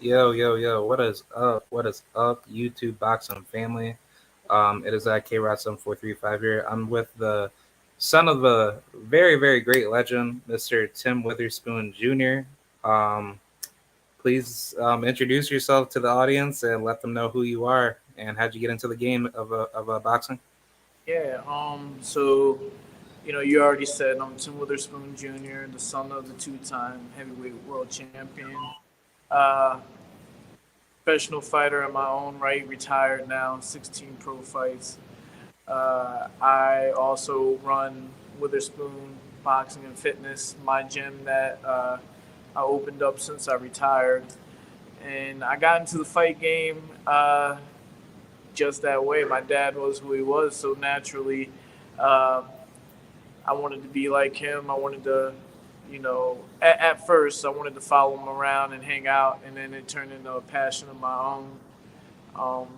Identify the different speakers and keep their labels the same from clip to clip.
Speaker 1: Yo, yo, yo, what is up? What is up, YouTube boxing family? It is K Rod 7435 here. I'm with the son of a very, very great legend, Mr. Tim Witherspoon Jr. Um, please introduce yourself to the audience and let them know who you are and how'd you get into the game of boxing.
Speaker 2: Yeah, you already said I'm Tim Witherspoon Jr., the son of the two-time heavyweight world champion, uh, professional fighter in my own right, retired now, 16 pro fights. I also run Witherspoon Boxing and Fitness, my gym that I opened up since I retired. And I got into the fight game just that way. My dad was who he was, so naturally, uh, I wanted to be like him. I wanted to, at first, I wanted to follow him around and hang out, and then it turned into a passion of my own. Um,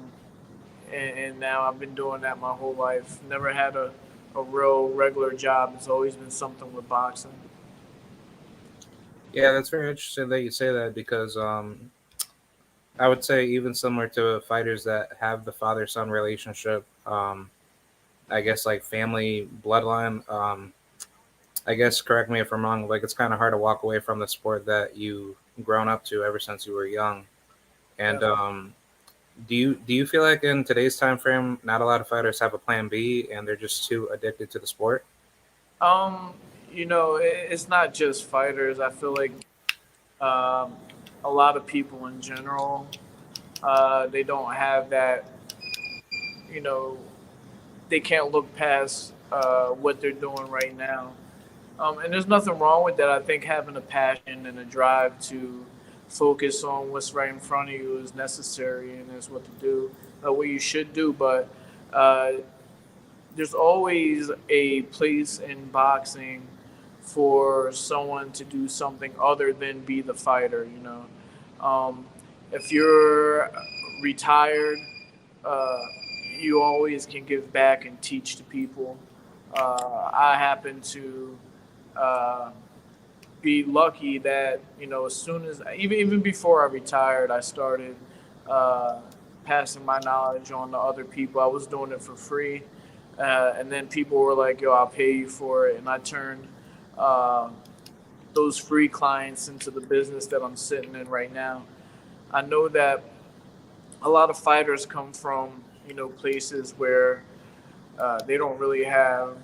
Speaker 2: and now I've been doing that my whole life. Never had a real regular job. It's always been something with boxing.
Speaker 1: Yeah, that's very interesting that you say that because I would say even similar to fighters that have the father-son relationship, I guess like family bloodline. I guess correct me if I'm wrong. Like it's kind of hard to walk away from the sport that you grown up to ever since you were young. And
Speaker 2: Definitely.
Speaker 1: do you feel like in today's time frame, not a lot of fighters have a plan B and they're just too addicted to the sport?
Speaker 2: Um, it's not just fighters. I feel like um, a lot of people in general, they don't have that. You know, they can't look past what they're doing right now. And there's nothing wrong with that. I think having a passion and a drive to focus on what's right in front of you is necessary and is what to do, what you should do. But uh, there's always a place in boxing for someone to do something other than be the fighter. Um, if you're retired, uh, you always can give back and teach to people. I happen to uh, be lucky that as soon as even before I retired, I started uh, passing my knowledge on to other people. I was doing it for free, and then people were like, "Yo, I'll pay you for it," and I turned uh, those free clients into the business that I'm sitting in right now. I know that a lot of fighters come from places where they don't really have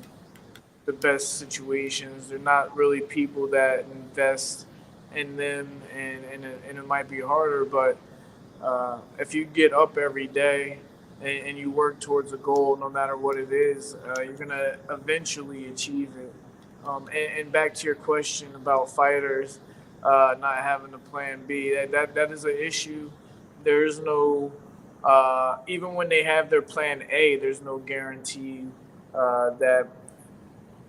Speaker 2: the best situations. They're not really people that invest in them, and it might be harder. But if you get up every day and you work towards a goal, no matter what it is, you're gonna eventually achieve it. And back to your question about fighters not having a plan B, that is an issue. There is no even when they have their plan A, there's no guarantee that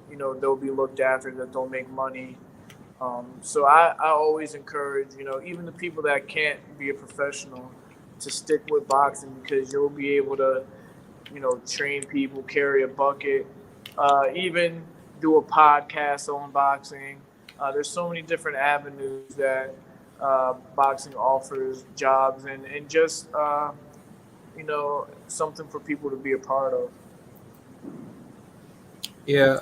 Speaker 2: they'll be looked after, that they'll make money. So I always encourage even the people that can't be a professional to stick with boxing, because you'll be able to train people, carry a bucket, even do a podcast on boxing. There's so many different avenues that boxing offers jobs, and just something for people to be a part of.
Speaker 1: Yeah,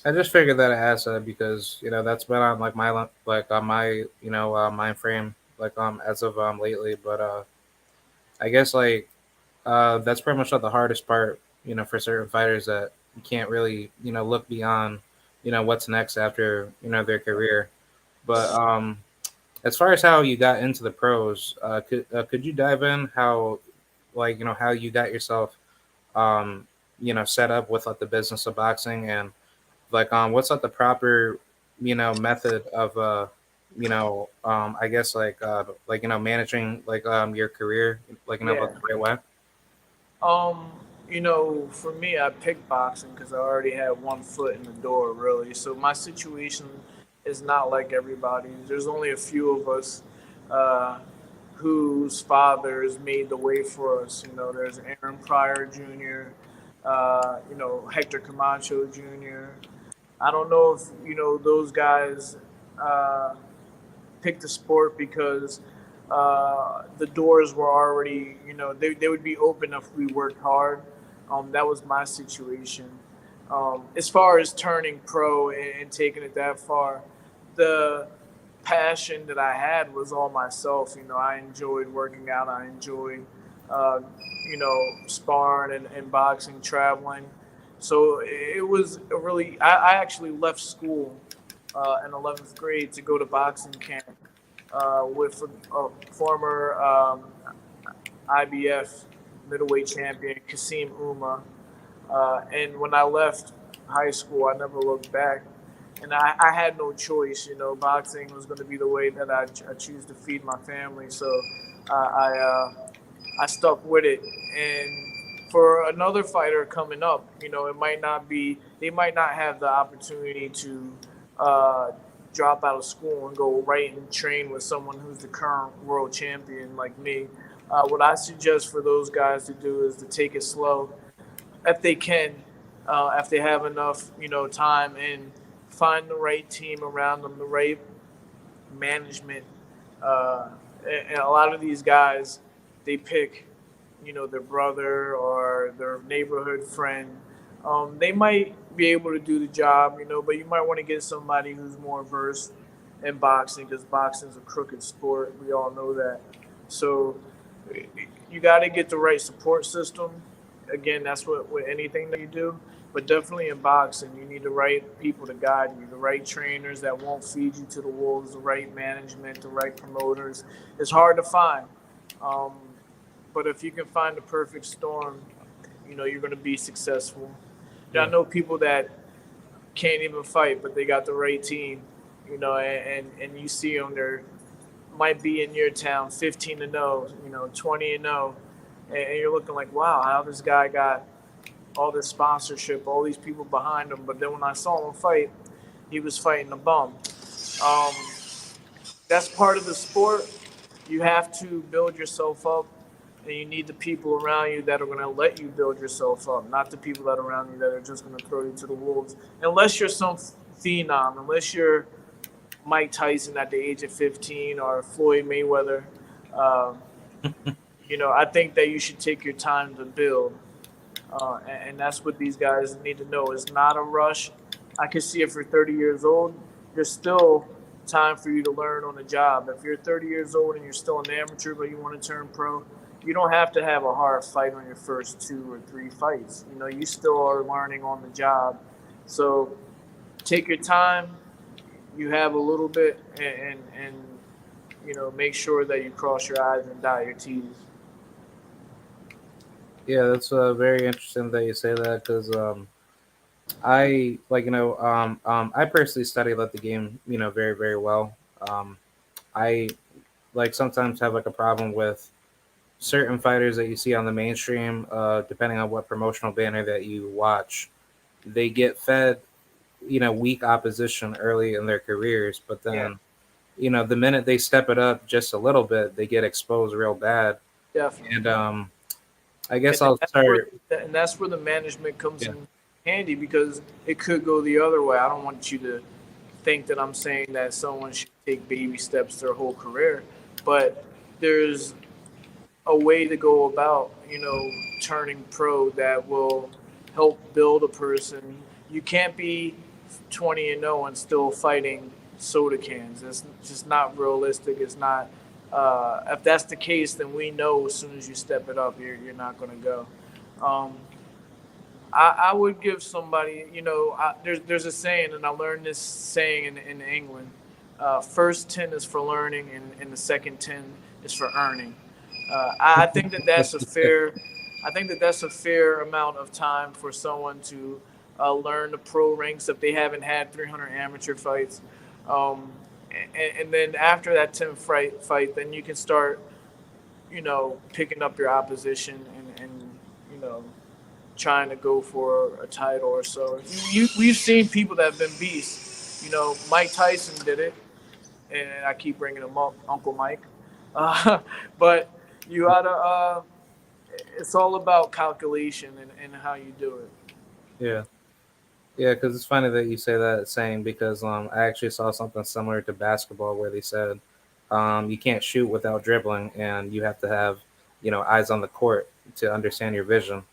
Speaker 1: I just figured that I asked that because that's been on like like on my mind frame like as of lately. But I guess like that's pretty much not the hardest part, for certain fighters that you can't really, look beyond, what's next after, their career. But as far as how you got into the pros, could you dive in how, like, how you got yourself, um, set up with like the business of boxing and like, what's like the proper, method of, I guess like, managing like, your career, like,
Speaker 2: Yeah.
Speaker 1: like the right way.
Speaker 2: Um, for me, I picked boxing because I already had one foot in the door, really. So my situation is not like everybody's. There's only a few of us uh, whose fathers made the way for us. There's Aaron Pryor Jr., Hector Camacho Jr. I don't know if those guys. Uh, picked the sport because the doors were already, they would be open if we worked hard. That was my situation. As far as turning pro and taking it that far, the passion that I had was all myself. I enjoyed working out. I enjoyed, uh, sparring and boxing, traveling. So it was a really. I actually left school in 11th grade to go to boxing camp with a former IBF middleweight champion, Kasim Uma. And when I left high school, I never looked back. And I had no choice. Boxing was going to be the way that I choose to feed my family. So I stuck with it. And for another fighter coming up, it might not be, they might not have the opportunity to uh, drop out of school and go right and train with someone who's the current world champion like me. What I suggest for those guys to do is to take it slow if they can, if they have enough, time, and find the right team around them, the right management. Uh, and a lot of these guys, they pick, their brother or their neighborhood friend. They might be able to do the job, but you might want to get somebody who's more versed in boxing because boxing is a crooked sport. We all know that. So you got to get the right support system. Again, that's what with anything that you do, but definitely in boxing, you need the right people to guide you, the right trainers that won't feed you to the wolves, the right management, the right promoters. It's hard to find, um, but if you can find the perfect storm, you're going to be successful. I
Speaker 1: Yeah.
Speaker 2: know people that can't even fight, but they got the right team, and you see them, they're might be in your town 15 to 0, 20 and 0, and you're looking like, wow, how this guy got all this sponsorship, all these people behind him. But then when I saw him fight, he was fighting a bum. Um, that's part of the sport. You have to build yourself up, and you need the people around you that are going to let you build yourself up, not the people that are around you that are just going to throw you to the wolves. Unless you're some phenom, unless you're Mike Tyson at the age of 15 or Floyd Mayweather. Um, I think that you should take your time to build. And that's what these guys need to know. It's not a rush. I can see if you're 30 years old, there's still time for you to learn on the job. If you're 30 years old and you're still an amateur but you want to turn pro, you don't have to have a hard fight on your first 2 or 3 fights. You still are learning on the job. So take your time. You have a little bit, and make sure that you cross your I's and dot your T's.
Speaker 1: Yeah, that's very interesting that you say that because I like I personally study like the game very very well. Um, I like sometimes have like a problem with certain fighters that you see on the mainstream. Depending on what promotional banner that you watch, they get fed weak opposition early in their careers, but
Speaker 2: Yeah,
Speaker 1: then the minute they step it up just a little bit, they get exposed real bad.
Speaker 2: definitely.
Speaker 1: And I
Speaker 2: And
Speaker 1: guess I'll start.
Speaker 2: that's where the management comes
Speaker 1: Yeah,
Speaker 2: in handy because it could go the other way. I don't want you to think that I'm saying that someone should take baby steps their whole career, but there's a way to go about, turning pro that will help build a person. You can't be 20 and 0 and still fighting soda cans. It's just not realistic. It's not. If that's the case, then we know as soon as you step it up, you're not going to go. Um, I would give somebody, there's a saying, and I learned this saying in England. First 10 is for learning, and the second 10 is for earning. I think that that's a fair. I think that that's a fair amount of time for someone to learn the pro ranks if they haven't had 300 amateur fights, and then after that 10 fight, then you can start, picking up your opposition and you know trying to go for a title or so. We've seen people that have been beasts. Mike Tyson did it, and I keep bringing him up, Uncle Mike. Uh, but you gotta. It's all about calculation and how you do it.
Speaker 1: yeah. Yeah, because it's funny that you say that saying because I actually saw something similar to basketball where they said you can't shoot without dribbling and you have to have eyes on the court to understand your vision.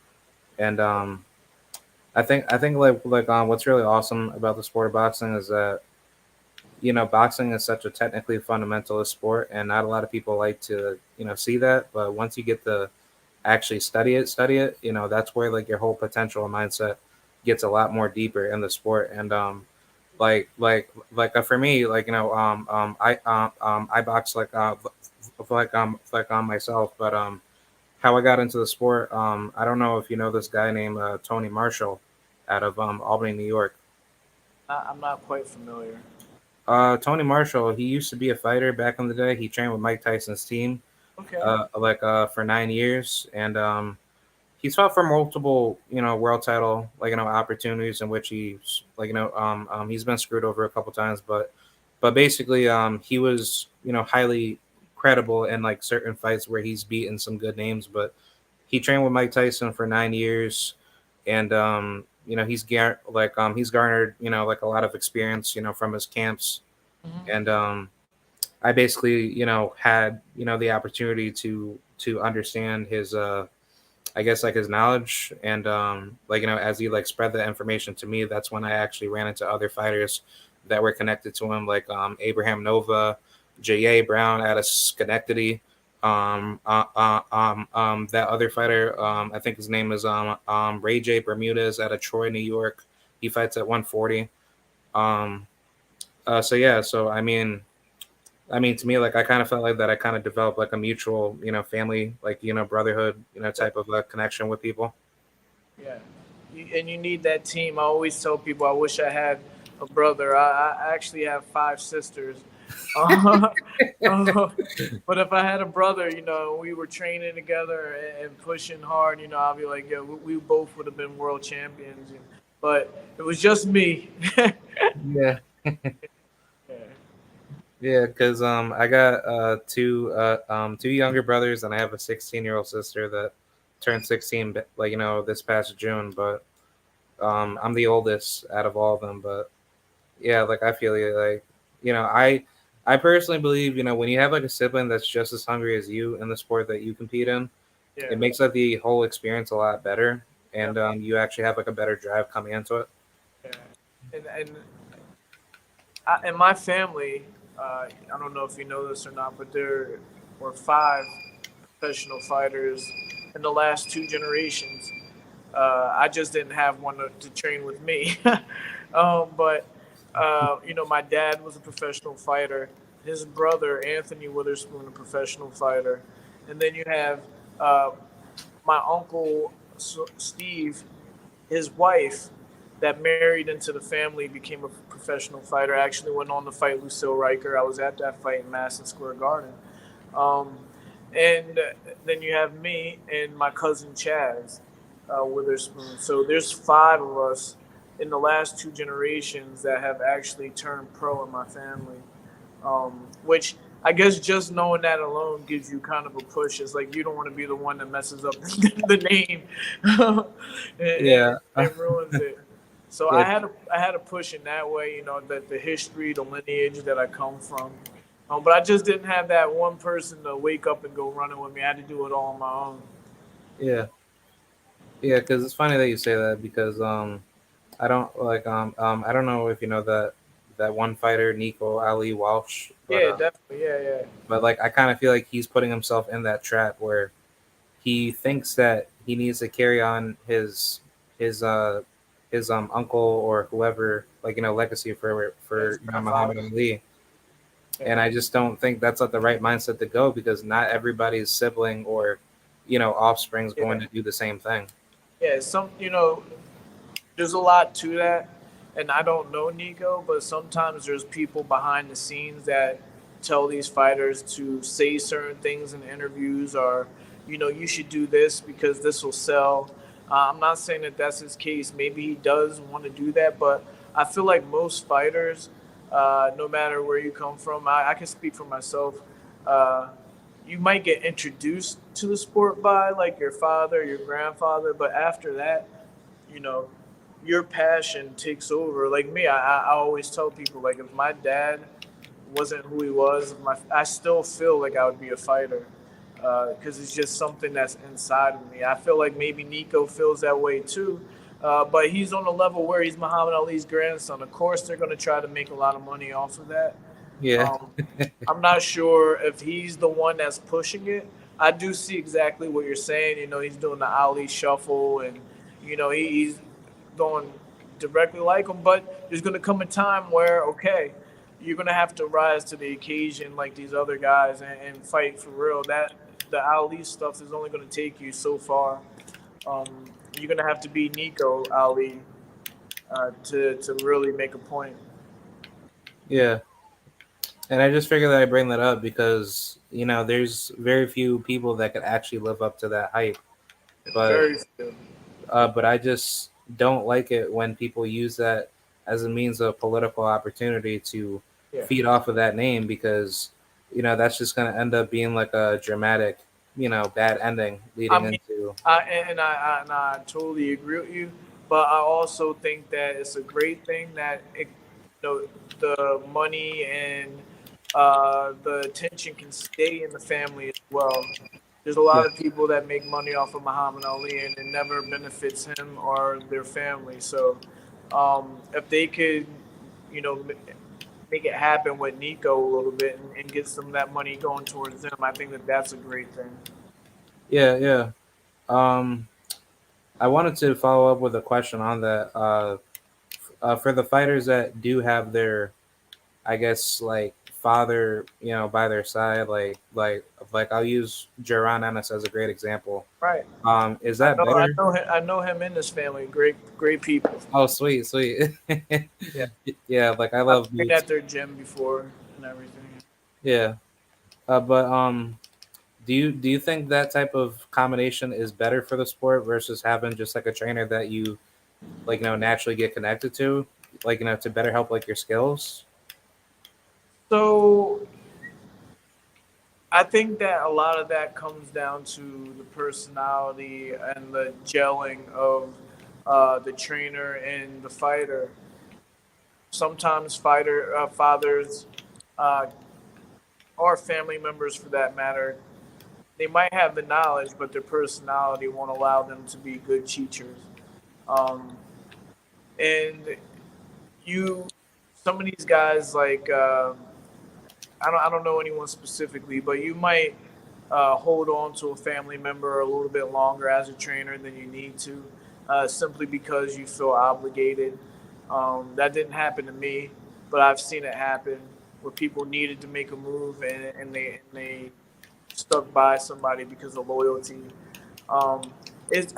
Speaker 1: And I think what's really awesome about the sport of boxing is that boxing is such a technically fundamentalist sport, and not a lot of people like to see that. But once you get to actually study it, that's where like your whole potential and mindset gets a lot more deeper in the sport. And for me, I box myself, but how I got into the sport, I don't know if you know this guy named Tony Marshall out of Albany, New York.
Speaker 2: I'm not quite familiar.
Speaker 1: Tony Marshall, he used to be a fighter back in the day. He trained with Mike Tyson's team,
Speaker 2: Okay.
Speaker 1: for 9 years, and he's fought for multiple, world title, opportunities in which he's been screwed over a couple times, but basically, he was, highly credible in like certain fights where he's beaten some good names, but he trained with Mike Tyson for 9 years, and he's garnered like a lot of experience from his camps,
Speaker 2: Hmm.
Speaker 1: and I basically had the opportunity to understand his I guess like his knowledge, and as he like spread the information to me, that's when I actually ran into other fighters that were connected to him, like Abraham Nova, J.A. Brown out of Schenectady. That other fighter, I think his name is Ray J. Bermudez out of Troy, New York. He fights at 140. Um, so yeah, so I mean, to me, like I kind of felt like that. I kind of developed like a mutual, family, like brotherhood,
Speaker 2: Yeah.
Speaker 1: type of connection with people.
Speaker 2: Yeah. And you need that team. I always tell people I wish I had a brother. I actually have five sisters. Uh, uh, but if I had a brother, we were training together and pushing hard, I'll be like, yeah, we both would have been world champions. But it was just me.
Speaker 1: Yeah,
Speaker 2: Yeah.
Speaker 1: yeah, because I got two younger brothers, and I have a 16-year-old sister that turned 16, like this past June. But I'm the oldest out of all of them. But yeah, like I feel you, like I personally believe when you have like a sibling that's just as hungry as you in the sport that you compete in,
Speaker 2: Yeah.
Speaker 1: it makes like the whole experience a lot better,
Speaker 2: Yep.
Speaker 1: and you actually have like a better drive coming into it.
Speaker 2: Yeah. And in my family, I don't know if you know this or not, but there were five professional fighters in the last two generations. I just didn't have one to train with me. But my dad was a professional fighter. His brother Anthony Witherspoon, a professional fighter, and then you have uh, my uncle Steve, his wife that married into the family became a professional fighter. Actually went on to fight Lucille Riker. I was at that fight in Madison Square Garden. Um, and then you have me and my cousin Chaz Witherspoon. So there's five of us in the last two generations that have actually turned pro in my family. Which I guess just knowing that alone gives you kind of a push. It's like you don't want to be the one that messes up the name
Speaker 1: Yeah,
Speaker 2: and ruins it. So
Speaker 1: yeah,
Speaker 2: I had a push in that way, that the history, the lineage that I come from. But I just didn't have that one person to wake up and go running with me. I had to do it all on my own.
Speaker 1: yeah, yeah. Because it's funny that you say that because I don't know if you know that one fighter Nico Ali Walsh,
Speaker 2: Yeah, definitely. Yeah, yeah,
Speaker 1: but like I kind of feel like he's putting himself in that trap where he thinks that he needs to carry on his uncle or whoever, like legacy
Speaker 2: yes,
Speaker 1: for Muhammad
Speaker 2: grandfather.
Speaker 1: Ali. And
Speaker 2: Yeah,
Speaker 1: I just don't think that's like the right mindset to go because not everybody's sibling or offspring is going
Speaker 2: yeah,
Speaker 1: to do the same thing.
Speaker 2: yeah. There's a lot to that, and I don't know Nico, but sometimes there's people behind the scenes that tell these fighters to say certain things in interviews, or you should do this because this will sell. I'm not saying that that's his case. Maybe he does want to do that, but I feel like most fighters, no matter where you come from, I can speak for myself. Uh, you might get introduced to the sport by like your father, your grandfather, but after that, you know, your passion takes over. Like me, I always tell people, like, if my dad wasn't who he was, I still feel like I would be a fighter because it's just something that's inside of me. I feel like maybe Nico feels that way too, but he's on a level where he's Muhammad Ali's grandson. Of course, they're going to try to make a lot of money off of that.
Speaker 1: Yeah.
Speaker 2: Um, I'm not sure if he's the one that's pushing it. I do see exactly what you're saying. You know, he's doing the Ali shuffle, and he's going directly like him. But there's going to come a time where, okay, you're going to have to rise to the occasion like these other guys and fight for real. That the Ali stuff is only going to take you so far. Um, you're going to have to be Nico Ali to really make a point.
Speaker 1: Yeah. And I just figured that I bring that up because there's very few people that could actually live up to that hype. But
Speaker 2: Very few.
Speaker 1: but I just don't like it when people use that as a means of political opportunity to
Speaker 2: Yeah.
Speaker 1: feed off of that name because that's just going to end up being like a dramatic bad ending
Speaker 2: I
Speaker 1: leading
Speaker 2: mean,
Speaker 1: into.
Speaker 2: I totally agree with you, but I also think that it's a great thing that the money and the attention can stay in the family as well. There's a
Speaker 1: Yeah.
Speaker 2: lot of people that make money off of Muhammad Ali, and it never benefits him or their family. So, if they could, you know, m- make it happen with Nico a little bit and get some of that money going towards them, I think that that's a great thing.
Speaker 1: Yeah, yeah. um I wanted to follow up with a question on that. For the fighters that do have their, I guess, like father, by their side, like I'll use Jaron Ennis as a great example.
Speaker 2: Right.
Speaker 1: Is that better?
Speaker 2: I know him and his family. Great people.
Speaker 1: Oh, sweet, sweet.
Speaker 2: Yeah,
Speaker 1: Yeah, like I
Speaker 2: I've
Speaker 1: love
Speaker 2: been
Speaker 1: Boots.
Speaker 2: at their gym before and everything.
Speaker 1: Yeah, but do you think that type of combination is better for the sport versus having just like a trainer that you like naturally get connected to, like to better help like your skills?
Speaker 2: So I think that a lot of that comes down to the personality and the gelling of the trainer and the fighter. Sometimes fighter fathers uh, or family members, for that matter, they might have the knowledge, but their personality won't allow them to be good teachers. Um, and you, some of these guys, like I don't know anyone specifically, but you might hold on to a family member a little bit longer as a trainer than you need to, simply because you feel obligated. That didn't happen to me, but I've seen it happen where people needed to make a move and they stuck by somebody because of loyalty. Um,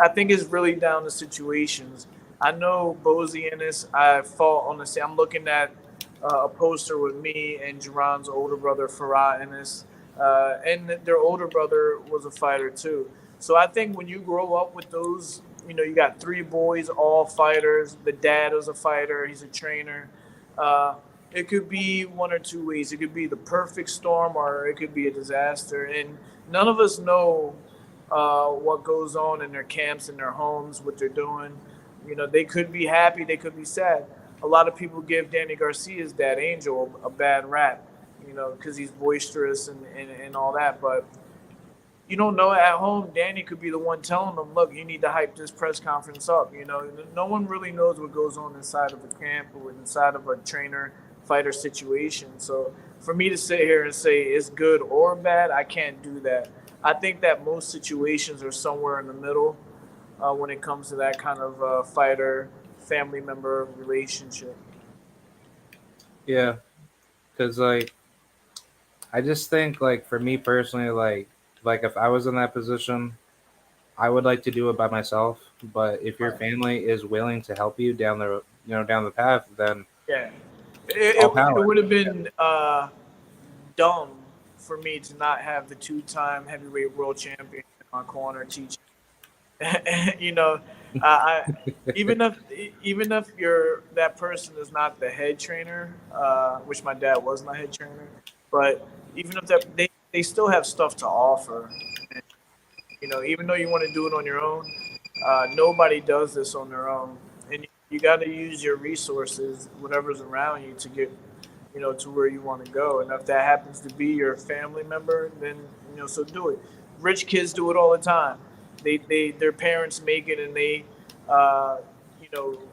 Speaker 2: I think it's really down to situations. I know Bozy Ennis. I fought on the same. I'm looking at a poster with me and Jerron's older brother Farah Ennis, and their older brother was a fighter too. So I think when you grow up with those, you got three boys, all fighters. The dad was a fighter. He's a trainer. Uh, it could be one or two ways. It could be the perfect storm, or it could be a disaster. And none of us know what goes on in their camps, in their homes, what they're doing. They could be happy, they could be sad. A lot of people give Danny Garcia's dad, Angel, a bad rap, because he's boisterous and all that. But you don't know at home, Danny could be the one telling them, look, you need to hype this press conference up. No one really knows what goes on inside of a camp or inside of a trainer fighter situation. So for me to sit here and say it's good or bad, I can't do that. I think that most situations are somewhere in the middle when it comes to that kind of fighter family member relationship.
Speaker 1: Yeah, because like I just think like for me personally, like if I was in that position, I would like to do it by myself. But if your
Speaker 2: Right.
Speaker 1: family is willing to help you down the path, then
Speaker 2: Yeah.
Speaker 1: all
Speaker 2: It
Speaker 1: power.
Speaker 2: would have been dumb for me to not have the two-time heavyweight world champion in my corner teaching. you know, I even if you're that person is not the head trainer, which my dad was my head trainer, but even if they still have stuff to offer. And, even though you want to do it on your own, nobody does this on their own. And you got to use your resources, whatever's around you, to get to where you want to go. And if that happens to be your family member, then so do it. Rich kids do it all the time. Their parents make it, and they uh,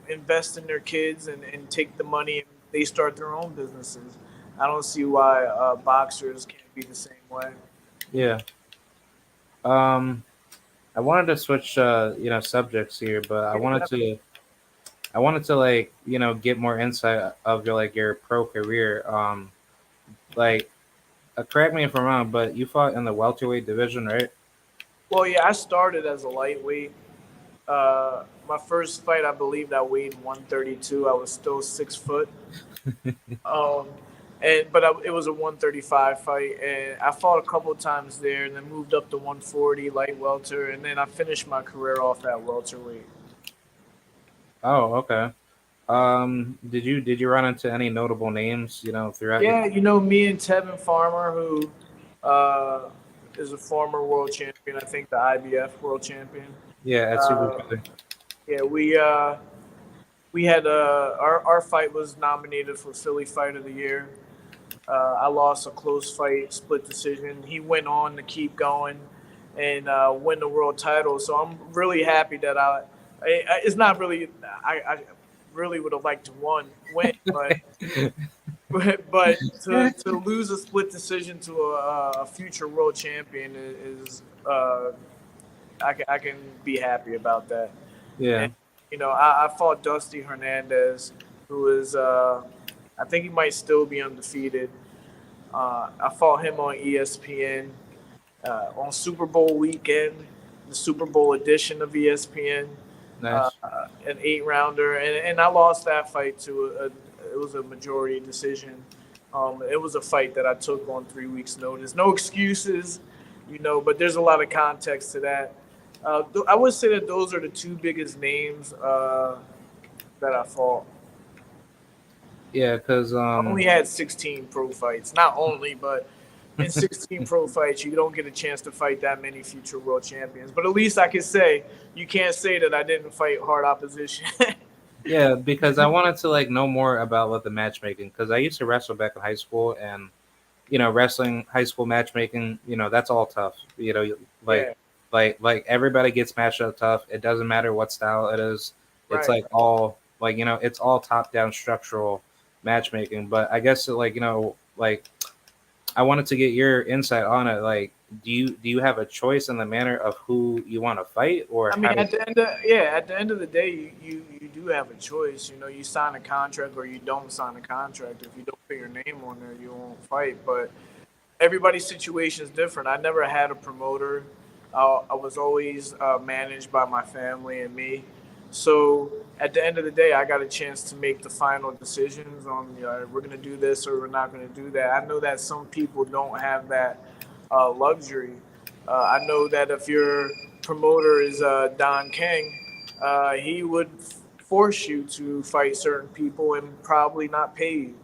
Speaker 2: invest in their kids and take the money and they start their own businesses. I don't see why boxers can't be the same way.
Speaker 1: Yeah. Um, I wanted to switch, subjects here, but
Speaker 2: Yeah,
Speaker 1: I wanted to like, get more insight of your like your pro career. Like, correct me if I'm wrong, but you fought in the welterweight division, right?
Speaker 2: well, yeah, I started as a lightweight. My first fight, I believe, I weighed 132. I was still 6 foot. Um, it was a 135 fight, and I fought a couple of times there, and then moved up to 140 light welter, and then I finished my career off at welterweight.
Speaker 1: Oh, okay. Did you run into any notable names, throughout your?
Speaker 2: Yeah, me and Tevin Farmer, who uh, is a former world champion, I think the IBF world champion.
Speaker 1: Yeah, at Super
Speaker 2: Uh,
Speaker 1: Brother.
Speaker 2: yeah, we had our fight was nominated for Philly Fight of the Year. I lost a close fight, split decision. He went on to keep going and win the world title. So I'm really happy that it's not really. I really would have liked to win, but to lose a split decision to a future world champion is I can be happy about that. And
Speaker 1: Yeah,
Speaker 2: I fought Dusty Hernandez, who is I think he might still be undefeated. I fought him on ESPN on Super Bowl weekend, the Super Bowl edition of ESPN,
Speaker 1: nice.
Speaker 2: an 8 rounder, and I lost that fight to it was a majority decision. It was a fight that I took on 3 weeks' notice. No excuses, but there's a lot of context to that. I would say that those are the two biggest names that I fought.
Speaker 1: Yeah, because
Speaker 2: I only had 16 pro fights. Not only, but in 16 pro fights, you don't get a chance to fight that many future world champions. But at least I can say you can't say that I didn't fight hard opposition.
Speaker 1: yeah, because I wanted to like know more about what the matchmaking, because I used to wrestle back in high school, and wrestling, high school matchmaking, that's all tough. Like
Speaker 2: Yeah,
Speaker 1: like everybody gets matched up tough. It doesn't matter what style it is. It's
Speaker 2: right.
Speaker 1: like all like it's all top down structural matchmaking. But I guess like like I wanted to get your insight on it. Like, do you have a choice in the manner of who you want to fight, or
Speaker 2: I mean,
Speaker 1: how does?
Speaker 2: at the end of the day, you do have a choice. You sign a contract or you don't sign a contract. If you don't put your name on there, you won't fight. But everybody's situation is different. I never had a promoter. I was always managed by my family and me. So at the end of the day, I got a chance to make the final decisions on we're going to do this or we're not going to do that. I know that some people don't have that luxury. I know that if your promoter is Don King, he would force you to fight certain people and probably not pay you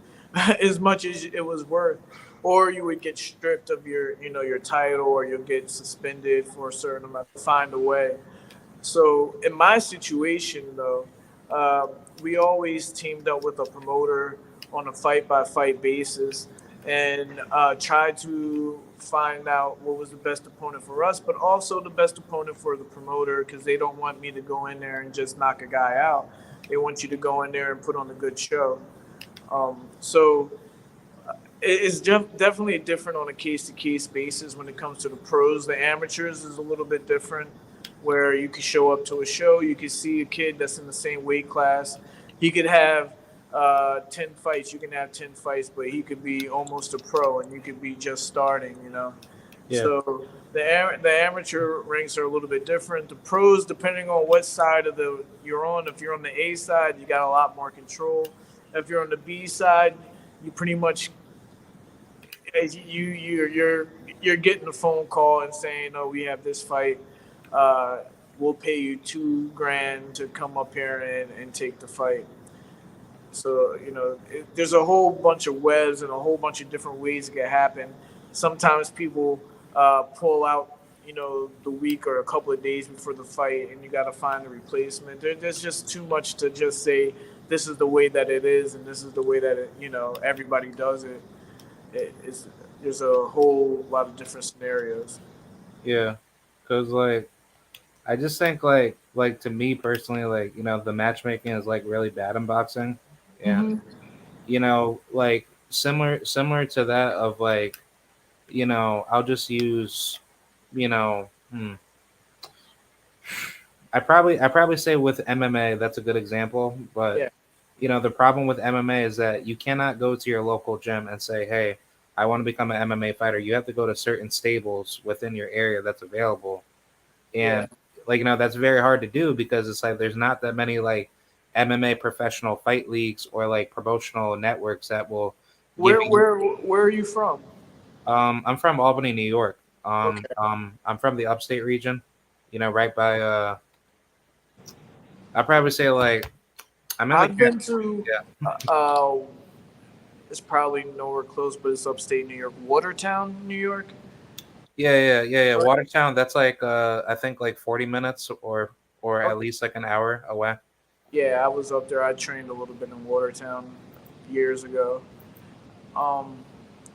Speaker 2: as much as it was worth, or you would get stripped of your title, or you'll get suspended for a certain amount. Find a way. So in my situation, though, we always teamed up with a promoter on a fight by fight basis and tried to find out what was the best opponent for us, but also the best opponent for the promoter because they don't want me to go in there and just knock a guy out. They want you to go in there and put on a good show. So it's definitely different on a case to case basis when it comes to the pros. The amateurs is a little bit different, where you could show up to a show, you could see a kid that's in the same weight class. He could have 10 fights, you can have 10 fights, but he could be almost a pro and you could be just starting.
Speaker 1: Yeah,
Speaker 2: So the amateur ranks are a little bit different. The pros, depending on what side of the you're on, if you're on the A side, you got a lot more control. If you're on the B side, you pretty much you're getting a phone call and saying, "Oh, we have this fight. Uh, we'll pay you 2 grand to come up here and take the fight." So there's a whole bunch of webs and a whole bunch of different ways it can happen. Sometimes people pull out, the week or a couple of days before the fight, and you got to find a replacement. There's just too much to just say this is the way that it is, and this is the way that everybody does it. It's There's a whole lot of different scenarios.
Speaker 1: Yeah, because I just think to me personally, the matchmaking is like really bad in boxing, and
Speaker 2: Hmm.
Speaker 1: similar to that of I'll just use you know hmm, I probably say with MMA that's a good example, but
Speaker 2: Yeah.
Speaker 1: the problem with MMA is that you cannot go to your local gym and say, hey, I want to become an MMA fighter. You have to go to certain stables within your area that's available,
Speaker 2: Yeah.
Speaker 1: and that's very hard to do because it's like there's not that many MMA professional fight leagues or promotional networks that will give
Speaker 2: Where
Speaker 1: you.
Speaker 2: where where are you from?
Speaker 1: I'm from Albany, New York.
Speaker 2: Okay.
Speaker 1: I'm from the upstate region, right by I probably say I'm in the
Speaker 2: I've been to.
Speaker 1: yeah.
Speaker 2: It's probably nowhere close, but it's upstate New York, Watertown, New York.
Speaker 1: Yeah.
Speaker 2: Right.
Speaker 1: Watertown, that's I think 40 minutes or at
Speaker 2: Okay.
Speaker 1: least an hour away.
Speaker 2: Yeah, I was up there. I trained a little bit in Watertown years ago. Um,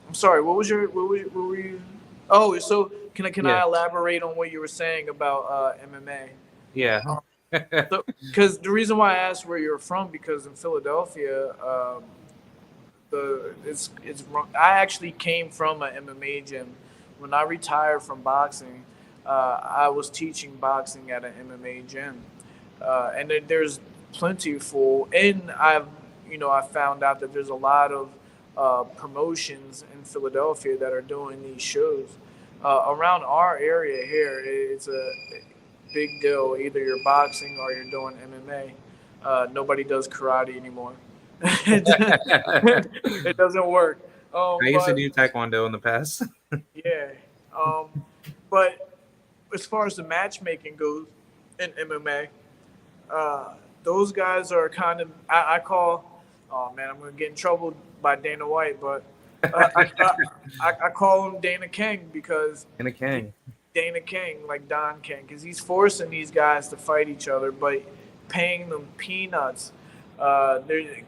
Speaker 2: I'm sorry. What were you? Oh, so can I
Speaker 1: Yeah.
Speaker 2: elaborate on what you were saying about MMA?
Speaker 1: Yeah.
Speaker 2: Um, so, because the reason why I asked where you're from, because in Philadelphia, it's wrong. I actually came from a MMA gym. When I retired from boxing, I was teaching boxing at an MMA gym, and there's plenty full. And I found out that there's a lot of promotions in Philadelphia that are doing these shows. Around our area here, it's a big deal. Either you're boxing or you're doing MMA. Nobody does karate anymore. It doesn't work.
Speaker 1: I used to
Speaker 2: But
Speaker 1: do taekwondo in the past.
Speaker 2: yeah, um, but as far as the matchmaking goes in MMA, those guys are kind of I call. Oh man, I'm gonna get in trouble by Dana White, but I call him Dana King because
Speaker 1: In a
Speaker 2: he,
Speaker 1: king.
Speaker 2: Dana King, like Don King, because he's forcing these guys to fight each other, but paying them peanuts.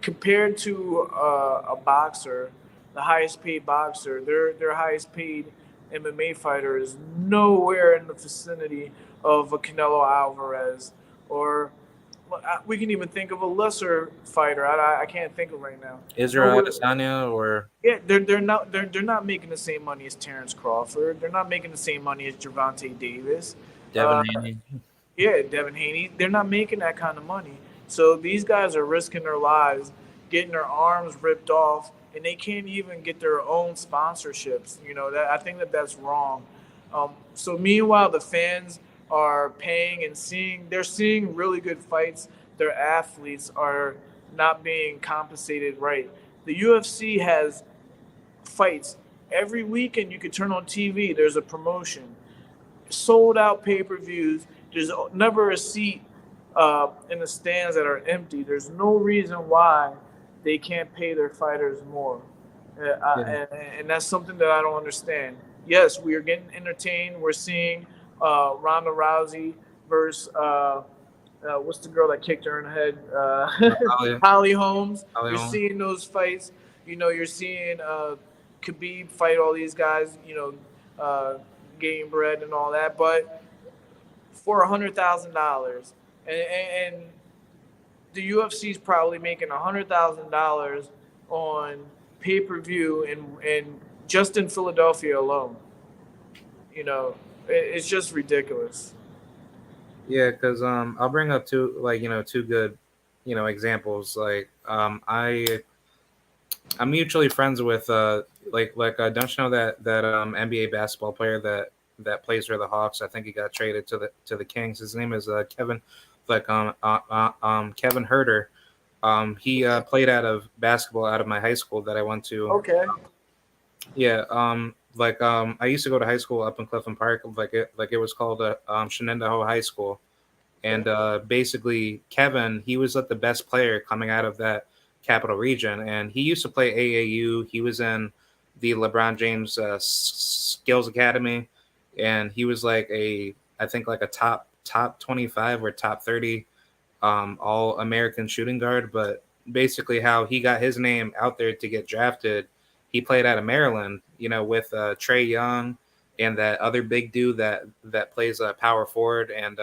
Speaker 2: Compared to a boxer, the highest paid boxer, their highest paid MMA fighter is nowhere in the vicinity of a Canelo Alvarez, or we can even think of a lesser fighter. I can't think of right now.
Speaker 1: Israel
Speaker 2: Nowhere.
Speaker 1: Adesanya or
Speaker 2: Yeah, they're not making the same money as Terrence Crawford. They're not making the same money as Gervonta Davis.
Speaker 1: Devin
Speaker 2: Uh,
Speaker 1: Haney.
Speaker 2: yeah, Devin Haney. They're not making that kind of money. So these guys are risking their lives, getting their arms ripped off, and they can't even get their own sponsorships. That I think that that's wrong. So meanwhile, the fans are paying and they're seeing really good fights. Their athletes are not being compensated right. The UFC has fights every weekend. You could turn on TV. There's a promotion, sold out pay per views. There's never a seat in the stands that are empty. There's no reason why they can't pay their fighters more.
Speaker 1: Yeah.
Speaker 2: And that's something that I don't understand. Yes, we are getting entertained. We're seeing Ronda Rousey versus what's the girl that kicked her in the head?
Speaker 1: Ali,
Speaker 2: Holly Holmes.
Speaker 1: Ali
Speaker 2: You're
Speaker 1: Holm.
Speaker 2: seeing those fights. You're seeing Khabib fight all these guys. Getting bread and all that, but for $100,000, and the UFC is probably making $100,000 on pay per view and just in Philadelphia alone. It's just ridiculous.
Speaker 1: Yeah, because I'll bring up two good examples. I'm mutually friends with don't you know that NBA basketball player that plays for the Hawks? I think he got traded to the Kings. His name is Kevin Kevin Herter. He played out of basketball out of my high school that I went to.
Speaker 2: Okay.
Speaker 1: Yeah, I used to go to high school up in Clifton Park, it was called Shenandoah High School,
Speaker 2: Okay.
Speaker 1: and basically Kevin, he was like the best player coming out of that capital region, and he used to play AAU. He was in the LeBron James Skills Academy. and he was like I think like a top 25 or top 30 all American shooting guard. But basically, how he got his name out there to get drafted, he played out of Maryland, with Trey Young and that other big dude that plays power forward. And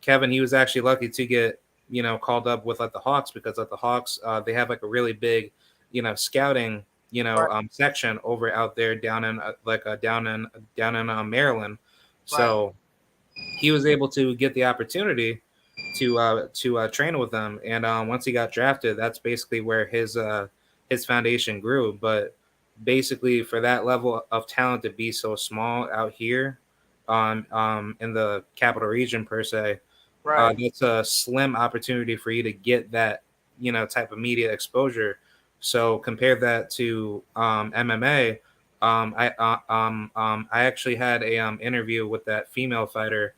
Speaker 1: Kevin, he was actually lucky to get called up with like the Hawks, because at the Hawks they have like a really big scouting
Speaker 2: Right,
Speaker 1: section over out there down in down in Maryland.
Speaker 2: right,
Speaker 1: So he was able to get the opportunity to train with them, and once he got drafted, that's basically where his foundation grew. But basically, for that level of talent to be so small out here, in the capital region per se,
Speaker 2: right,
Speaker 1: that's a slim opportunity for you to get that type of media exposure. So compare that to MMA. I actually had a interview with that female fighter,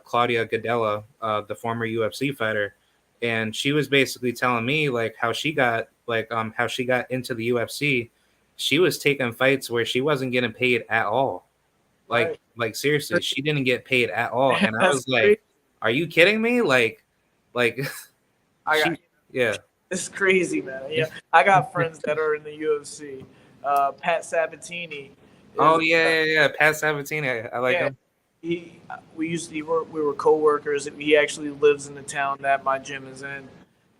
Speaker 1: Claudia Gadella, the former UFC fighter, and she was basically telling me like how she got into the UFC. She was taking fights where she wasn't getting paid at all.
Speaker 2: right.
Speaker 1: Like seriously, she didn't get paid at all, and I
Speaker 2: That's
Speaker 1: was like,
Speaker 2: crazy.
Speaker 1: "Are you kidding me?" Like
Speaker 2: I got
Speaker 1: she, yeah.
Speaker 2: It's crazy, man. Yeah, I got friends that are in the UFC. Pat Sabatini
Speaker 1: Oh
Speaker 2: is
Speaker 1: yeah. Pat Sabatini, I like
Speaker 2: yeah.
Speaker 1: him.
Speaker 2: He we were coworkers. He actually lives in the town that my gym is in,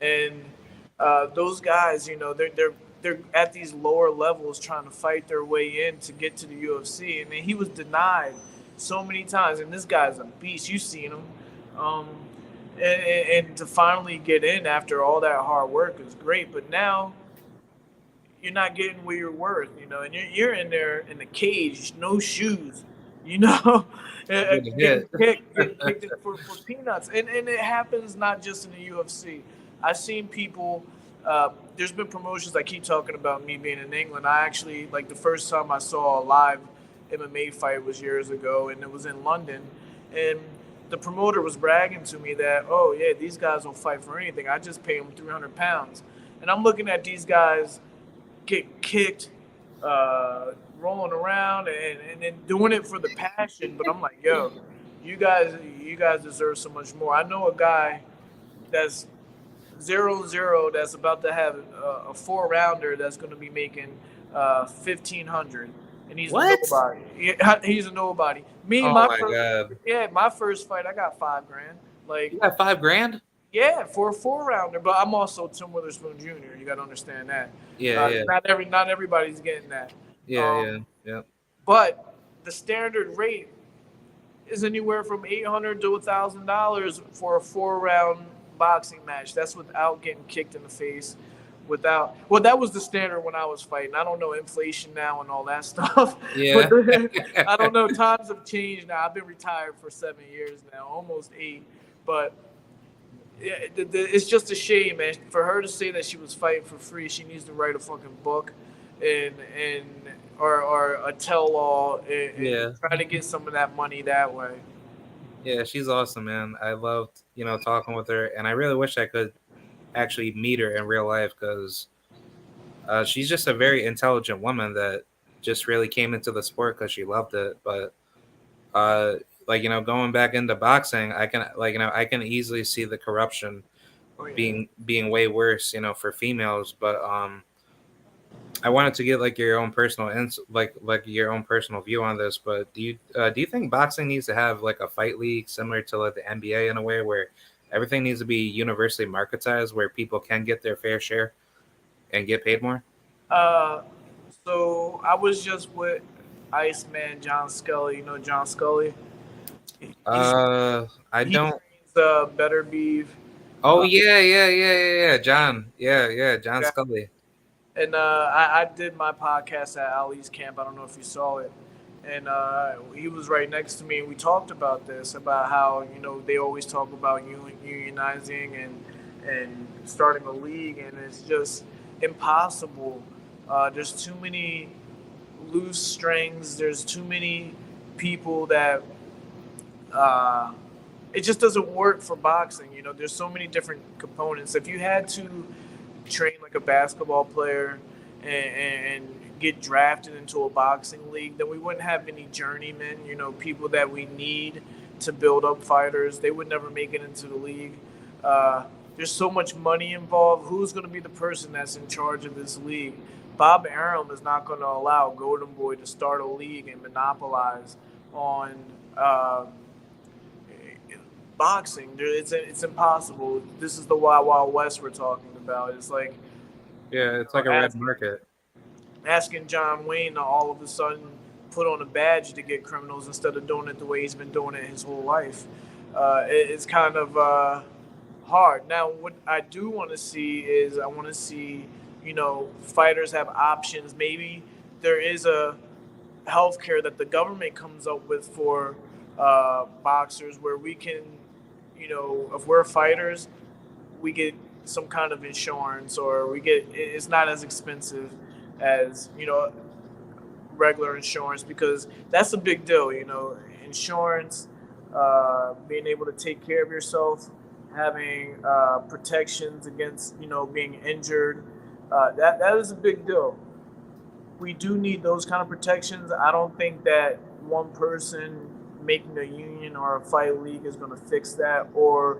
Speaker 2: and those guys, they're at these lower levels trying to fight their way in to get to the UFC, and then he was denied so many times. And this guy's a beast. You've seen him. Um, and to finally get in after all that hard work is great. But now you're not getting what you're worth, and you're in there in the cage, no shoes, you know,
Speaker 1: Getting
Speaker 2: getting
Speaker 1: hit.
Speaker 2: kicked for peanuts. And it happens not just in the UFC. I've seen people. There's been promotions. I keep talking about me being in England. I actually, like, the first time I saw a live MMA fight was years ago, and it was in London, and the promoter was bragging to me that, oh yeah, these guys don't fight for anything. I just pay them 300 pounds, and I'm looking at these guys get kicked, rolling around, and then doing it for the passion. But I'm like, yo, you guys deserve so much more. I know a guy that's 0-0 that's about to have a 4 rounder that's going to be making 1,500, and he's a
Speaker 1: What?
Speaker 2: nobody. He's a nobody. Me,
Speaker 1: Oh
Speaker 2: my
Speaker 1: my
Speaker 2: first,
Speaker 1: god.
Speaker 2: yeah, my first fight, I got 5 grand. Like,
Speaker 1: You got 5 grand?
Speaker 2: yeah, for a 4 rounder. But I'm also Tim Witherspoon Jr. You got to understand that.
Speaker 1: Yeah, yeah,
Speaker 2: Not everybody's getting that.
Speaker 1: yeah,
Speaker 2: Um,
Speaker 1: yeah, yeah.
Speaker 2: but the standard rate is anywhere from $800 to $1,000 for a 4 round boxing match. That's without getting kicked in the face. Well, that was the standard when I was fighting. I don't know inflation now and all that stuff, but
Speaker 1: Yeah.
Speaker 2: I don't know. Times have changed now. I've been retired for 7 years now, almost 8. But yeah, it's just a shame, man. For her to say that she was fighting for free, she needs to write a fucking book, and or a tell all, and
Speaker 1: Yeah.
Speaker 2: try to get some of that money that way.
Speaker 1: Yeah, she's awesome, man. I loved, talking with her, and I really wish I could actually meet her in real life, because she's just a very intelligent woman that just really came into the sport because she loved it. But uh, going back into boxing, I can I can easily see the corruption
Speaker 2: Oh yeah.
Speaker 1: being way worse, for females. But I wanted to get like your own personal like your own personal view on this. But do you think boxing needs to have like a fight league similar to like the NBA in a way where everything needs to be universally marketized, where people can get their fair share and get paid more?
Speaker 2: Uh, so I was just with Iceman John Scully. You know John Scully. He's
Speaker 1: I
Speaker 2: he
Speaker 1: don't.
Speaker 2: trains Better Beef.
Speaker 1: Oh
Speaker 2: Uh,
Speaker 1: yeah, John. Yeah, John
Speaker 2: yeah.
Speaker 1: Scully.
Speaker 2: And I did my podcast at Ali's camp. I don't know if you saw it. And he was right next to me, and we talked about this, about how they always talk about unionizing and starting a league, and it's just impossible. There's too many loose strings. There's too many people that uh, it just doesn't work for boxing. There's so many different components. If you had to train like a basketball player, and get drafted into a boxing league, then we wouldn't have any journeymen, people that we need to build up fighters. They would never make it into the league. Uh, there's so much money involved. Who's going to be the person that's in charge of this league? Bob Arum is not going to allow Golden Boy to start a league and monopolize on uh, boxing. It's impossible. This is the Wild Wild West we're talking about. It's like
Speaker 1: Yeah, it's like a red
Speaker 2: asking
Speaker 1: market.
Speaker 2: John Wayne to all of a sudden put on a badge to get criminals instead of doing it the way he's been doing it his whole life. It's kind of hard. Now, what I do want to see is I want to see, fighters have options. Maybe there is a healthcare that the government comes up with for boxers where we can, if we're fighters, we get some kind of insurance or it's not as expensive as, regular insurance because that's a big deal, insurance, being able to take care of yourself, having protections against, being injured. That is a big deal. We do need those kind of protections. I don't think that one person making a union or a fight league is going to fix that or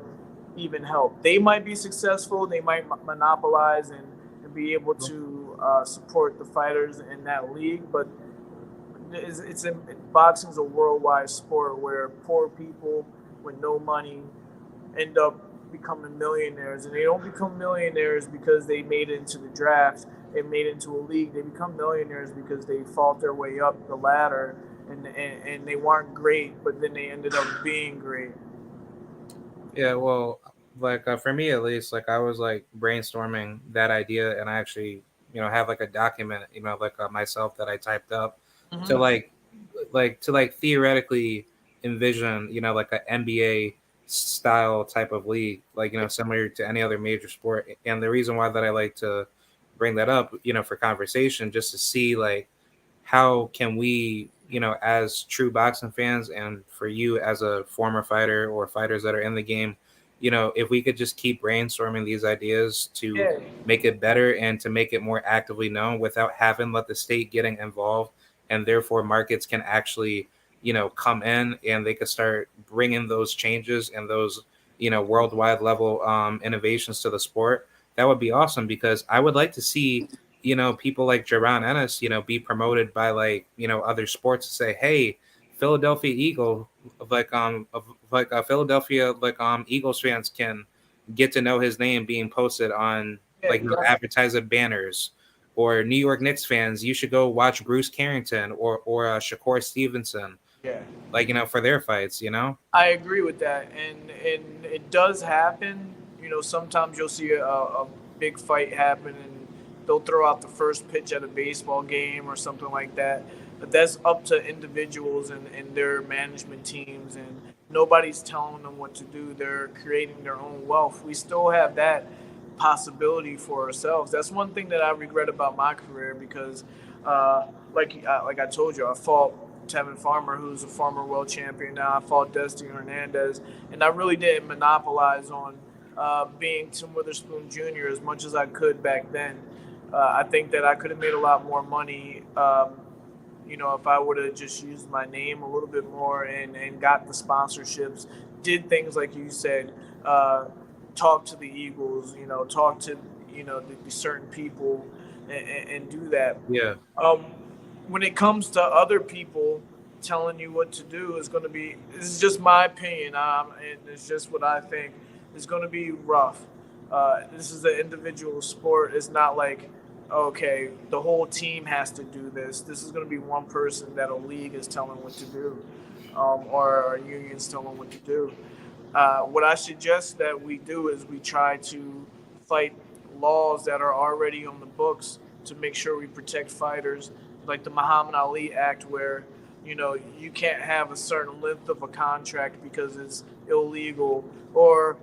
Speaker 2: even help. They might be successful. They might monopolize and be able to support the fighters in that league. But boxing's a worldwide sport where poor people with no money end up becoming millionaires, and they don't become millionaires because they made it into the draft and made it into a league. They become millionaires because they fought their way up the ladder and they weren't great, but then they ended up being great.
Speaker 1: Yeah, well, like for me at least, like I was like brainstorming that idea, and I actually, have like a document, like myself that I typed up to
Speaker 2: Mm-hmm.
Speaker 1: like theoretically envision, like an NBA style type of league, like similar to any other major sport. And the reason why that I like to bring that up, for conversation, just to see like how can we, as true boxing fans, and for you as a former fighter or fighters that are in the game, if we could just keep brainstorming these ideas to
Speaker 2: Yeah,
Speaker 1: make it better and to make it more actively known without having let the state getting involved, and therefore markets can actually, come in and they could start bringing those changes and those, worldwide level innovations to the sport. That would be awesome because I would like to see, people like Jaron Ennis, be promoted by like, other sports to say, hey, Philadelphia Eagle, like Philadelphia Eagles fans can get to know his name being posted on
Speaker 2: yeah,
Speaker 1: like
Speaker 2: definitely.
Speaker 1: advertiser banners, or New York Knicks fans, you should go watch Bruce Carrington or Shakur Stevenson,
Speaker 2: Yeah.
Speaker 1: like for their fights.
Speaker 2: I agree with that, and it does happen. Sometimes you'll see a big fight happen, and they'll throw out the first pitch at a baseball game or something like that. But that's up to individuals and their management teams, and nobody's telling them what to do. They're creating their own wealth. We still have that possibility for ourselves. That's one thing that I regret about my career because, like I told you, I fought Tevin Farmer, who's a former world champion now. I fought Dusty Hernandez, and I really didn't monopolize on being Tim Witherspoon Jr. as much as I could back then. I think that I could have made a lot more money, if I would have just used my name a little bit more and got the sponsorships, did things like you said, uh, talk to the Eagles, talk to, the certain people and do that.
Speaker 1: Yeah,
Speaker 2: Um, when it comes to other people telling you what to do is going to be, this is just my opinion, and it's just what I think is going to be rough. This is an individual sport. It's not like, okay, the whole team has to do this. This is going to be one person that a league is telling what to do, or a union's telling what to do. What I suggest that we do is we try to fight laws that are already on the books to make sure we protect fighters, like the Muhammad Ali Act, where you can't have a certain length of a contract because it's illegal, or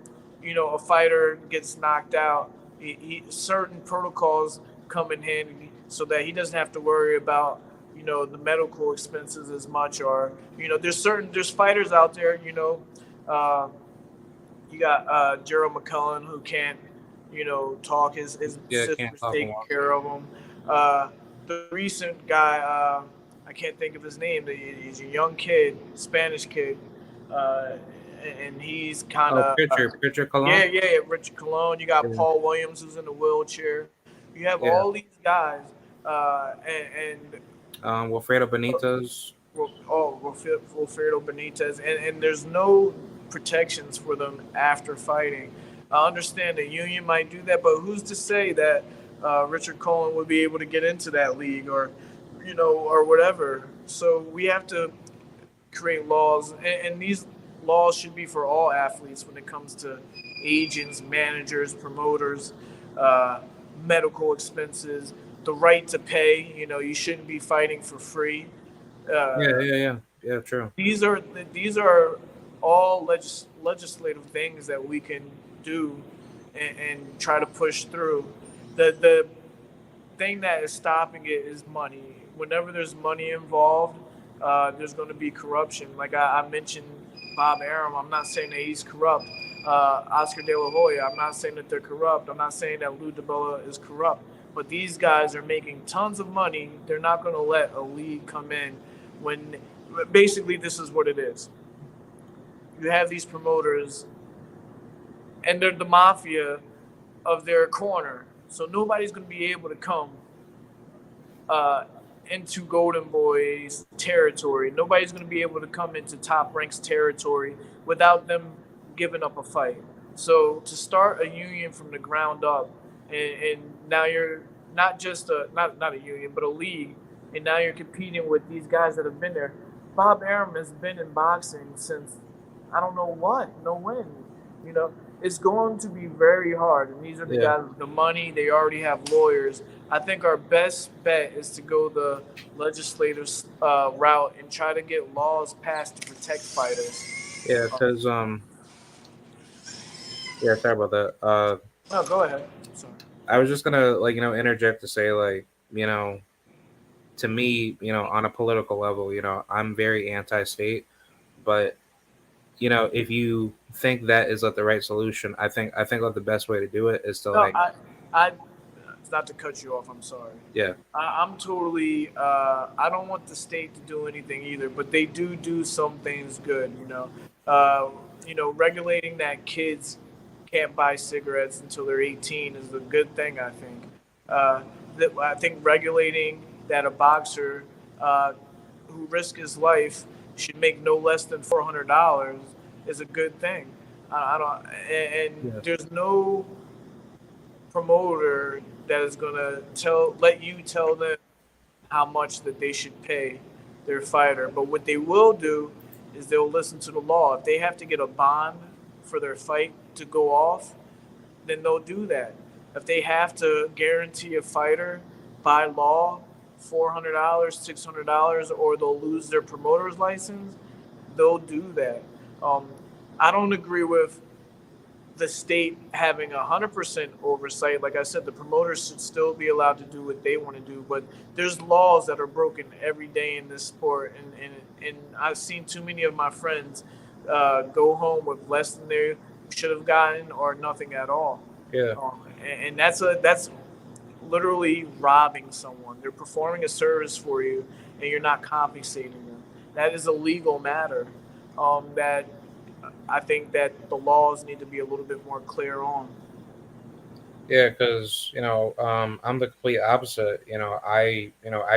Speaker 2: a fighter gets knocked out. Certain protocols come in handy so that he doesn't have to worry about the medical expenses as much, or there's fighters out there. Uh, you got Gerald McCullen who can't, talk. His
Speaker 1: yeah, can't
Speaker 2: sister's
Speaker 1: talk and
Speaker 2: taking
Speaker 1: walk.
Speaker 2: care of him. Uh, the recent guy, I can't think of his name. He's a young kid, Spanish kid, uh, and he's kind
Speaker 1: Oh,
Speaker 2: of
Speaker 1: Pitcher
Speaker 2: yeah,
Speaker 1: Cologne.
Speaker 2: yeah, yeah. Richard Cologne. You got
Speaker 1: Yeah,
Speaker 2: Paul Williams, who's in the wheelchair. You have
Speaker 1: yeah.
Speaker 2: all these guys, and
Speaker 1: Wilfredo Benitez.
Speaker 2: Wilfredo Benitez, and there's no protections for them after fighting. I understand the union might do that, but who's to say that Richard Cullen would be able to get into that league or, or whatever? So we have to create laws, and these laws should be for all athletes when it comes to agents, managers, promoters, uh, medical expenses, the right to pay. You shouldn't be fighting for free.
Speaker 1: Yeah,
Speaker 2: Uh,
Speaker 1: yeah, yeah, yeah. True.
Speaker 2: these are these are all legislative things that we can do and try to push through. The thing that is stopping it is money. Whenever there's money involved, there's going to be corruption. Like I mentioned, Bob Arum. I'm not saying that he's corrupt. Oscar De La Hoya. I'm not saying that they're corrupt. I'm not saying that Lou DiBella is corrupt. But these guys are making tons of money. They're not going to let a league come in when basically this is what it is. You have these promoters, and they're the mafia of their corner. So nobody's going to be able to come uh, into Golden Boy's territory. Nobody's going to be able to come into Top Rank's territory without them giving up a fight. So to start a union from the ground up, and now you're not just not a union, but a league, and now you're competing with these guys that have been there. Bob Arum has been in boxing since I don't know what, no when. You know, it's going to be very hard. And these are the
Speaker 1: Yeah,
Speaker 2: guys with the money. They already have lawyers. I think our best bet is to go the legislative route and try to get laws passed to protect fighters.
Speaker 1: yeah. Because yeah. Sorry about that.
Speaker 2: No, go ahead. Sorry.
Speaker 1: I was just gonna interject to say to me on a political level I'm very anti-state, but if you think that is like the right solution, I think like the best way to do it is to
Speaker 2: No, I, not to cut you off. I'm sorry.
Speaker 1: yeah,
Speaker 2: I'm totally. I don't want the state to do anything either, but they do some things good. Uh, regulating that kids can't buy cigarettes until they're 18 is a good thing. I think. Uh, I think regulating that a boxer who risks his life should make no less than $400 is a good thing. I don't, and
Speaker 1: yeah,
Speaker 2: there's no promoter that is gonna let you tell them how much that they should pay their fighter. But what they will do is they'll listen to the law. If they have to get a bond for their fight to go off, then they'll do that. If they have to guarantee a fighter by law $400, $600, or they'll lose their promoter's license, they'll do that. Um, I don't agree with the state having 100% oversight. Like I said, the promoters should still be allowed to do what they want to do, but there's laws that are broken every day in this sport, and I've seen too many of my friends go home with less than they should have gotten or nothing at all.
Speaker 1: yeah,
Speaker 2: And that's literally robbing someone. They're performing a service for you, and you're not compensating them. That is a legal matter. That I think that the laws need to be a little bit more clear on.
Speaker 1: yeah. Because I'm the complete opposite. I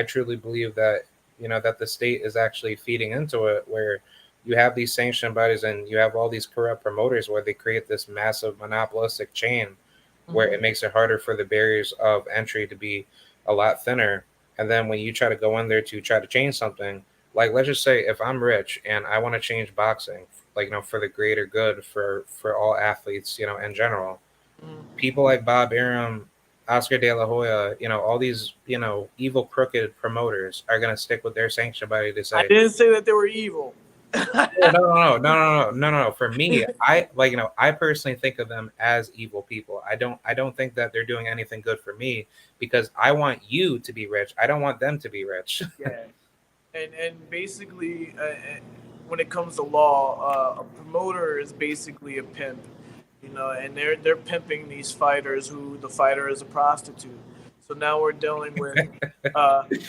Speaker 1: truly believe that that the state is actually feeding into it, where you have these sanctioned bodies and you have all these corrupt promoters where they create this massive monopolistic chain where it
Speaker 2: Mm-hmm.
Speaker 1: makes it harder for the barriers of entry to be a lot thinner. And then when you try to go in there to try to change something, like let's just say if I'm rich and I want to change boxing, for the greater good for all athletes, in general,
Speaker 2: Mm-hmm.
Speaker 1: people like Bob Arum, Oscar De La Hoya, all these, evil crooked promoters are gonna stick with their sanction body to
Speaker 2: I
Speaker 1: say,
Speaker 2: didn't say that they were evil.
Speaker 1: oh, no, no, no, no, no, no, no, no, no. For me, I personally think of them as evil people. I don't think that they're doing anything good for me because I want you to be rich. I don't want them to be rich.
Speaker 2: Yeah, and basically, when it comes to law, a promoter is basically a pimp, and they're pimping these fighters who the fighter is a prostitute. So now we're dealing with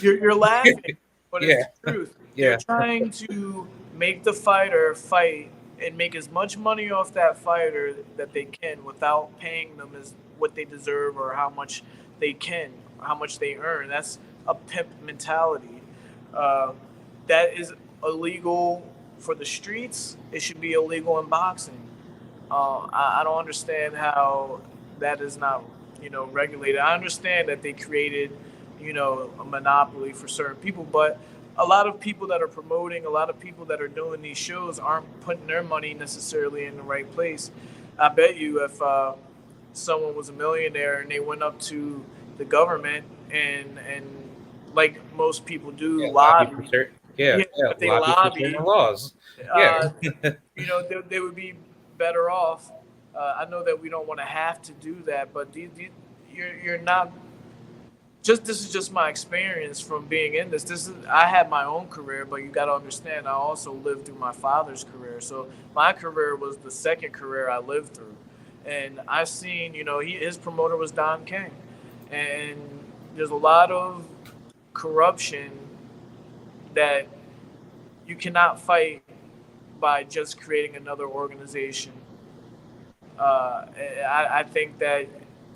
Speaker 2: you're laughing, but it's
Speaker 1: Yeah,
Speaker 2: the truth. They're
Speaker 1: yeah,
Speaker 2: trying to make the fighter fight and make as much money off that fighter that they can without paying them as what they deserve or how much they can, how much they earn. That's a pimp mentality. Uh, that is illegal for the streets. It should be illegal in boxing. I don't understand how that is not, regulated. I understand that they created, a monopoly for certain people, but a lot of people that are promoting, a lot of people that are doing these shows aren't putting their money necessarily in the right place. I bet you if someone was a millionaire and they went up to the government and like most people do
Speaker 1: yeah. Lobby for
Speaker 2: lobby,
Speaker 1: certain. Yeah,
Speaker 2: yeah,
Speaker 1: yeah.
Speaker 2: if they
Speaker 1: Lobby for certain
Speaker 2: lobby,
Speaker 1: laws. Yeah,
Speaker 2: uh, they would be better off. I know that we don't want to have to do that, but you're not. Just this is just my experience from being in this. This is I had my own career, but you got to understand I also lived through my father's career. So my career was the second career I lived through, and I've seen his promoter was Don King, and there's a lot of corruption that you cannot fight by just creating another organization. I think that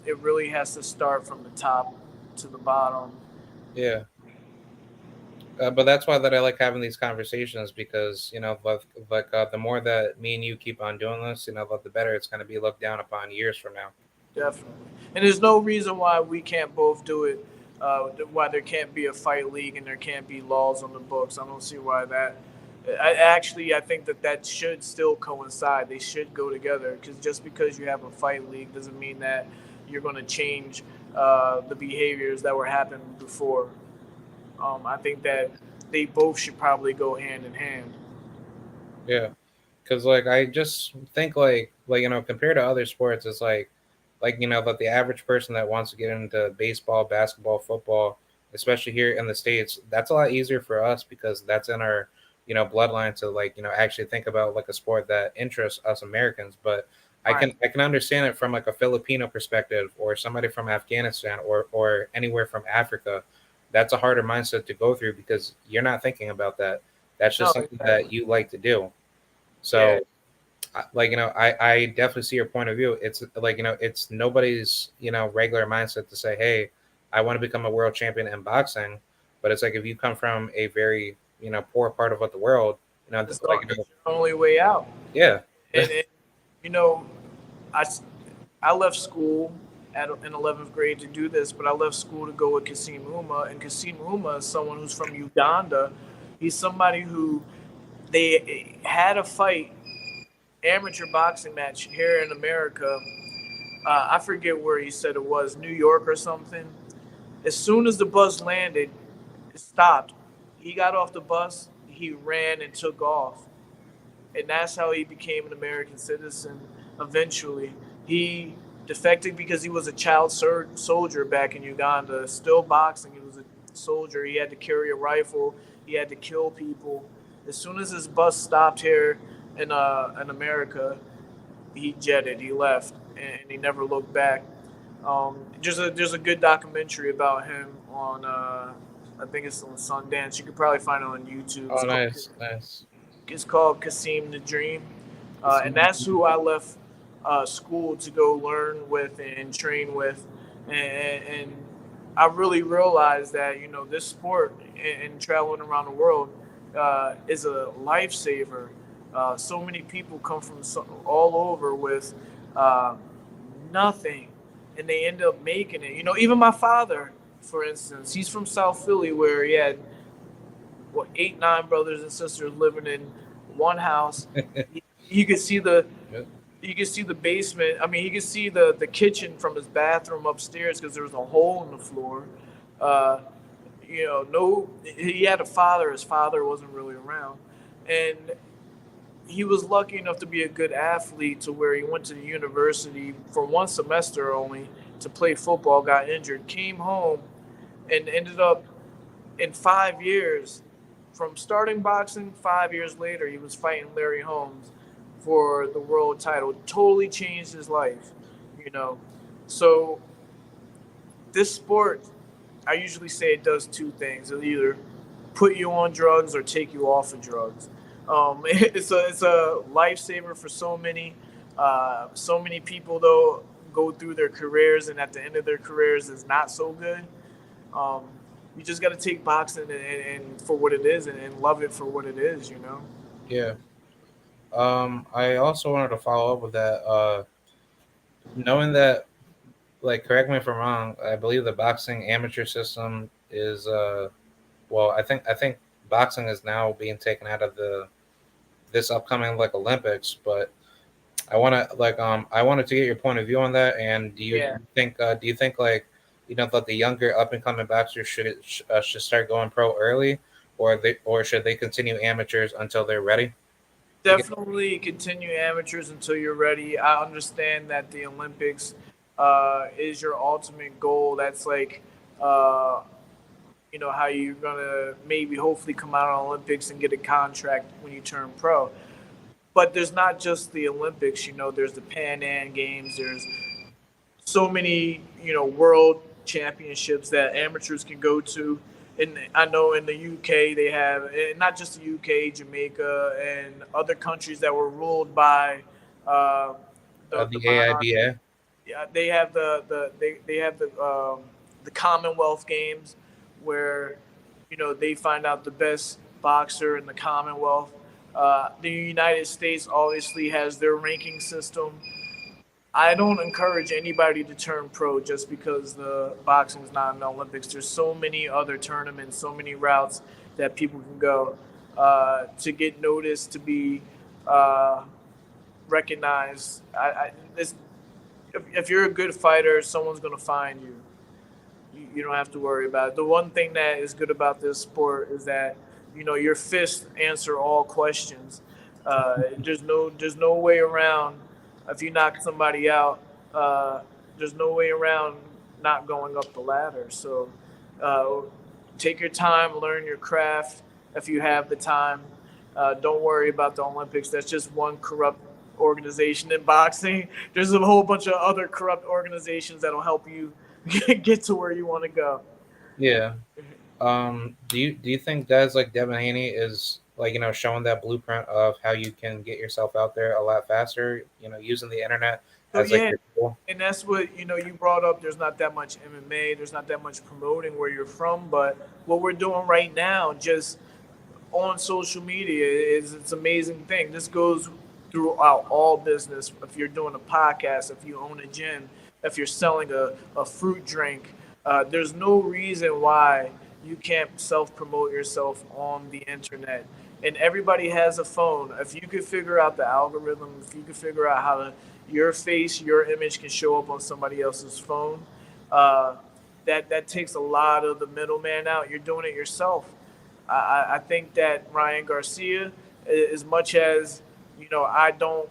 Speaker 2: it really has to start from the top to the bottom.
Speaker 1: yeah. But that's why that I like having these conversations because the more that me and you keep on doing this, the better it's going to be looked down upon years from now.
Speaker 2: Definitely. And there's no reason why we can't both do it. Why there can't be a fight league and there can't be laws on the books. I don't see why that. I think that should still coincide. They should go together because just because you have a fight league doesn't mean that you're going to change the behaviors that were happening before. I think that they both should probably go hand in hand.
Speaker 1: Yeah, because like I just think compared to other sports, it's that the average person that wants to get into baseball, basketball, football, especially here in the states, that's a lot easier for us because that's in our bloodline to actually think about like a sport that interests us Americans. But
Speaker 2: Right.
Speaker 1: I can understand it from like a Filipino perspective or somebody from Afghanistan or anywhere from Africa. That's a harder mindset to go through because you're not thinking about that. That's
Speaker 2: No,
Speaker 1: just something
Speaker 2: exactly.
Speaker 1: that you like to do.
Speaker 2: Yeah.
Speaker 1: So I definitely see your point of view. It's it's nobody's regular mindset to say, hey, I want to become a world champion in boxing. But it's like if you come from a very poor part of what the world,
Speaker 2: It's your only way out.
Speaker 1: yeah,
Speaker 2: And you know, I, I left school in 11th grade to do this, but I left school to go with Kasim Uma. And Kasim Uma is someone who's from Uganda. He's somebody who they had a fight, amateur boxing match here in America. I forget where he said it was, New York or something. As soon as the bus landed, it stopped. He got off the bus, he ran and took off. And that's how he became an American citizen eventually. He defected because he was a child soldier back in Uganda, still boxing. He was a soldier. He had to carry a rifle, he had to kill people. As soon as his bus stopped here in America, he jetted, he left, and he never looked back. There's a good documentary about him on I think it's on Sundance. You could probably find it on YouTube.
Speaker 1: oh nice, nice.
Speaker 2: It's called Kasim the Dream, and that's who I left school to go learn with and train with, and I really realized that this sport and traveling around the world is a lifesaver. So many people come from all over with uh, nothing, and they end up making it. Even my father, for instance, he's from South Philly, where he had what 8, 9 brothers and sisters living in one house. You could see the
Speaker 1: Yep.
Speaker 2: you could see the basement. I mean, you could see the kitchen from his bathroom upstairs because there was a hole in the floor. Uh, no, he had a father. His father wasn't really around, and he was lucky enough to be a good athlete to where he went to the university for one semester only to play football. Got injured, came home, and ended up in 5 years from starting boxing. 5 years later, he was fighting Larry Holmes for the world title. Totally changed his life. You know, so this sport, I usually say it does two things. It'll either put you on drugs or take you off of drugs. It's a lifesaver for so many. So many people though go through their careers, and at the end of their careers is not so good. Um, you just got to take boxing and for what it is, and love it for what it is. You know.
Speaker 1: Yeah. I also wanted to follow up with that. Knowing that, like, correct me if I'm wrong. I believe the boxing amateur system is well, I think boxing is now being taken out of the this upcoming like Olympics, but I wanted to get your point of view on that. And
Speaker 2: Yeah.
Speaker 1: do you think like that the younger up and coming boxers should start going pro early, or should they continue amateurs until they're ready to get?
Speaker 2: Definitely continue amateurs until you're ready. I understand that the Olympics is your ultimate goal. That's like, uh, how you're gonna maybe hopefully come out on Olympics and get a contract when you turn pro. But there's not just the Olympics. There's the Pan Am Games. There's so many world championships that amateurs can go to. And I know in the UK they have, and not just the UK, Jamaica and other countries that were ruled by uh, the
Speaker 1: The
Speaker 2: monarch.
Speaker 1: AIBA?
Speaker 2: Yeah, they have they have the Commonwealth Games, where they find out the best boxer in the Commonwealth. The United States obviously has their ranking system. I don't encourage anybody to turn pro just because the boxing is not in the Olympics. There's so many other tournaments, so many routes that people can go to get noticed, to be uh, recognized. If you're a good fighter, someone's going to find you. You don't have to worry about it. The one thing that is good about this sport is that your fists answer all questions. There's no way around. If you knock somebody out, uh, there's no way around not going up the ladder. So uh, take your time, learn your craft if you have the time. Don't worry about the Olympics. That's just one corrupt organization in boxing. There's a whole bunch of other corrupt organizations that'll help you get to where you want to go.
Speaker 1: Yeah. Do you think guys like Devin Haney is like showing that blueprint of how you can get yourself out there a lot faster? Using the internet
Speaker 2: So
Speaker 1: as like
Speaker 2: yeah,
Speaker 1: your tool.
Speaker 2: and that's what you brought up. There's not that much MMA. There's not that much promoting where you're from. But what we're doing right now, just on social media, is it's an amazing thing. This goes throughout all business. If you're doing a podcast, if you own a gym, if you're selling a fruit drink, there's no reason why you can't self promote yourself on the internet. And everybody has a phone. If you could figure out the algorithm, if you could figure out how your face, your image can show up on somebody else's phone, uh, that takes a lot of the middleman out. You're doing it yourself. I think that Ryan Garcia, as much as I don't.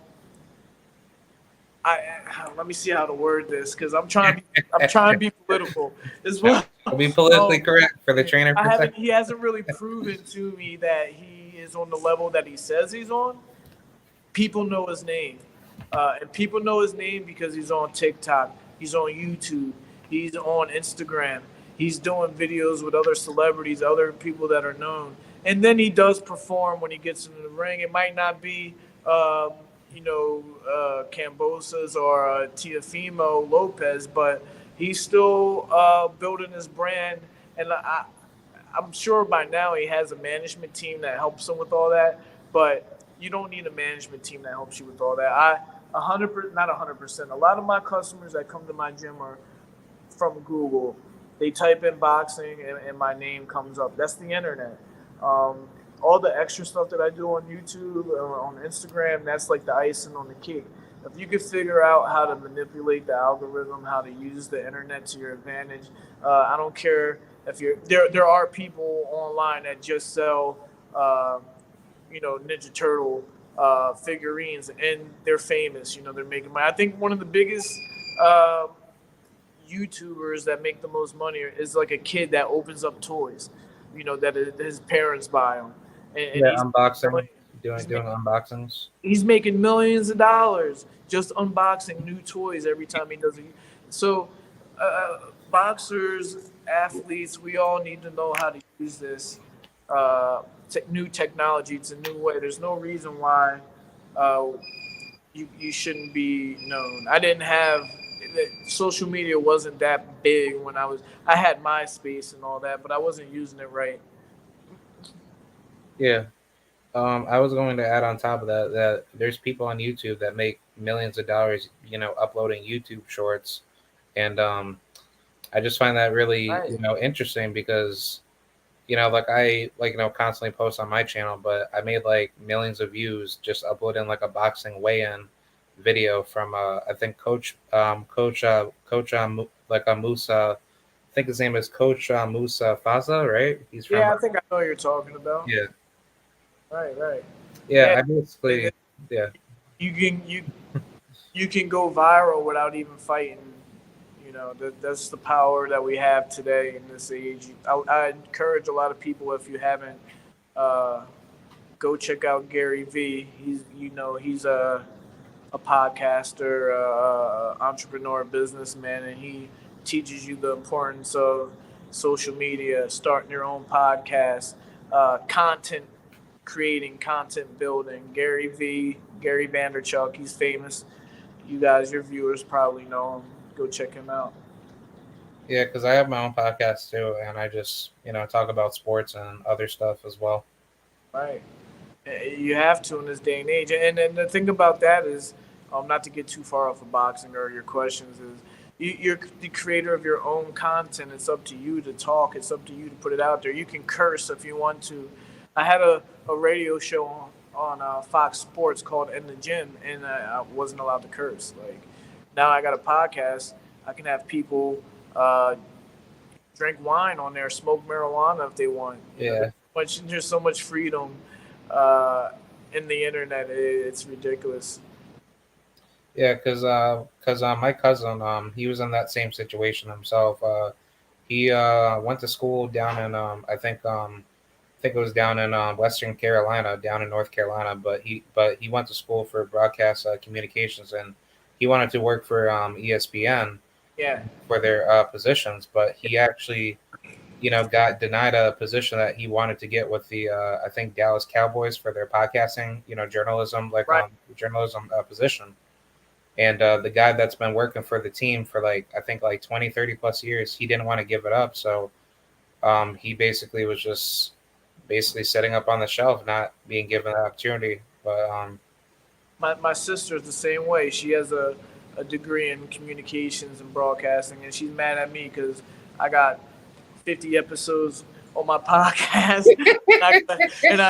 Speaker 2: Let me see how to word this, because I'm trying to be political as
Speaker 1: Yeah.
Speaker 2: well.
Speaker 1: To be politically
Speaker 2: Um,
Speaker 1: correct for the trainer
Speaker 2: I haven't.
Speaker 1: protect.
Speaker 2: He hasn't really proven to me that he is on the level that he says he's on. People know his name, and people know his name because he's on TikTok, he's on YouTube, he's on Instagram, he's doing videos with other celebrities, other people that are known, and then he does perform when he gets into the ring. It might not be, um, Cambosa's or Tiafimo Lopez, but he's still building his brand, and I'm sure by now he has a management team that helps him with all that. But you don't need a management team that helps you with all that. 100%, not 100%. A lot of my customers that come to my gym are from Google. They type in boxing, and my name comes up. That's the internet. Um, all the extra stuff that I do on YouTube or on Instagram, that's like the icing on the cake. If you could figure out how to manipulate the algorithm, how to use the internet to your advantage, I don't care if you're there. There are people online that just sell, Ninja Turtle figurines, and they're famous. They're making money. I think one of the biggest uh, YouTubers that make the most money is like a kid that opens up toys. That his parents buy them, and
Speaker 1: Yeah,
Speaker 2: he's
Speaker 1: unboxing, doing
Speaker 2: he's
Speaker 1: doing
Speaker 2: making
Speaker 1: unboxings.
Speaker 2: he's making millions of dollars just unboxing new toys every time he does it. So boxers, athletes, we all need to know how to use this uh, new technology. It's a new way. There's no reason why uh, you shouldn't be known. I didn't have social media wasn't that big when I had MySpace and all that, but I wasn't using it right.
Speaker 1: Yeah. I was going to add on top of that that there's people on YouTube that make millions of dollars, uploading YouTube shorts, and I just find that really,
Speaker 2: Right.
Speaker 1: interesting because, like I constantly post on my channel, but I made like millions of views just uploading like a boxing weigh-in video from I think Musa, I think his name is Coach Musa Faza, right? He's from
Speaker 2: Yeah, I think I know what you're talking about.
Speaker 1: yeah,
Speaker 2: Right, right.
Speaker 1: yeah.
Speaker 2: Yeah,
Speaker 1: I basically yeah.
Speaker 2: you can you can go viral without even fighting. That's the power that we have today in this age. I encourage a lot of people, if you haven't, uh, go check out Gary V. He's a podcaster, entrepreneur, businessman, and he teaches you the importance of social media, starting your own podcast, content creating, content building. Gary V, Gary Vanderchuck, he's famous. You guys, your viewers probably know him. Go check him out.
Speaker 1: Yeah, because I have my own podcast too, and I just talk about sports and other stuff as well.
Speaker 2: Right. You have to in this day and age. And the thing about that is, not to get too far off of boxing or your questions, is you're the creator of your own content. It's up to you to talk. It's up to you to put it out there. You can curse if you want to. I had a radio show on Fox Sports called In the Gym, and I wasn't allowed to curse. Like, now I got a podcast. I can have people uh, drink wine on there, smoke marijuana if they want.
Speaker 1: Yeah,
Speaker 2: There's so much freedom uh, in the internet. It's ridiculous.
Speaker 1: yeah, because my cousin he was in that same situation himself. He went to school down in I think it was down in Western Carolina, down in North Carolina, but he went to school for broadcast communications, and he wanted to work for ESPN
Speaker 2: Yeah,
Speaker 1: for their positions, but he actually got denied a position that he wanted to get with the I think Dallas Cowboys for their podcasting, journalism, like
Speaker 2: right.
Speaker 1: journalism position. And the guy that's been working for the team for like I think like 20, 30 plus years, he didn't want to give it up. So he basically was just basically setting up on the shelf, not being given the opportunity. But
Speaker 2: My sister's the same way. She has a degree in communications and broadcasting, and she's mad at me because I got 50 episodes on my podcast, and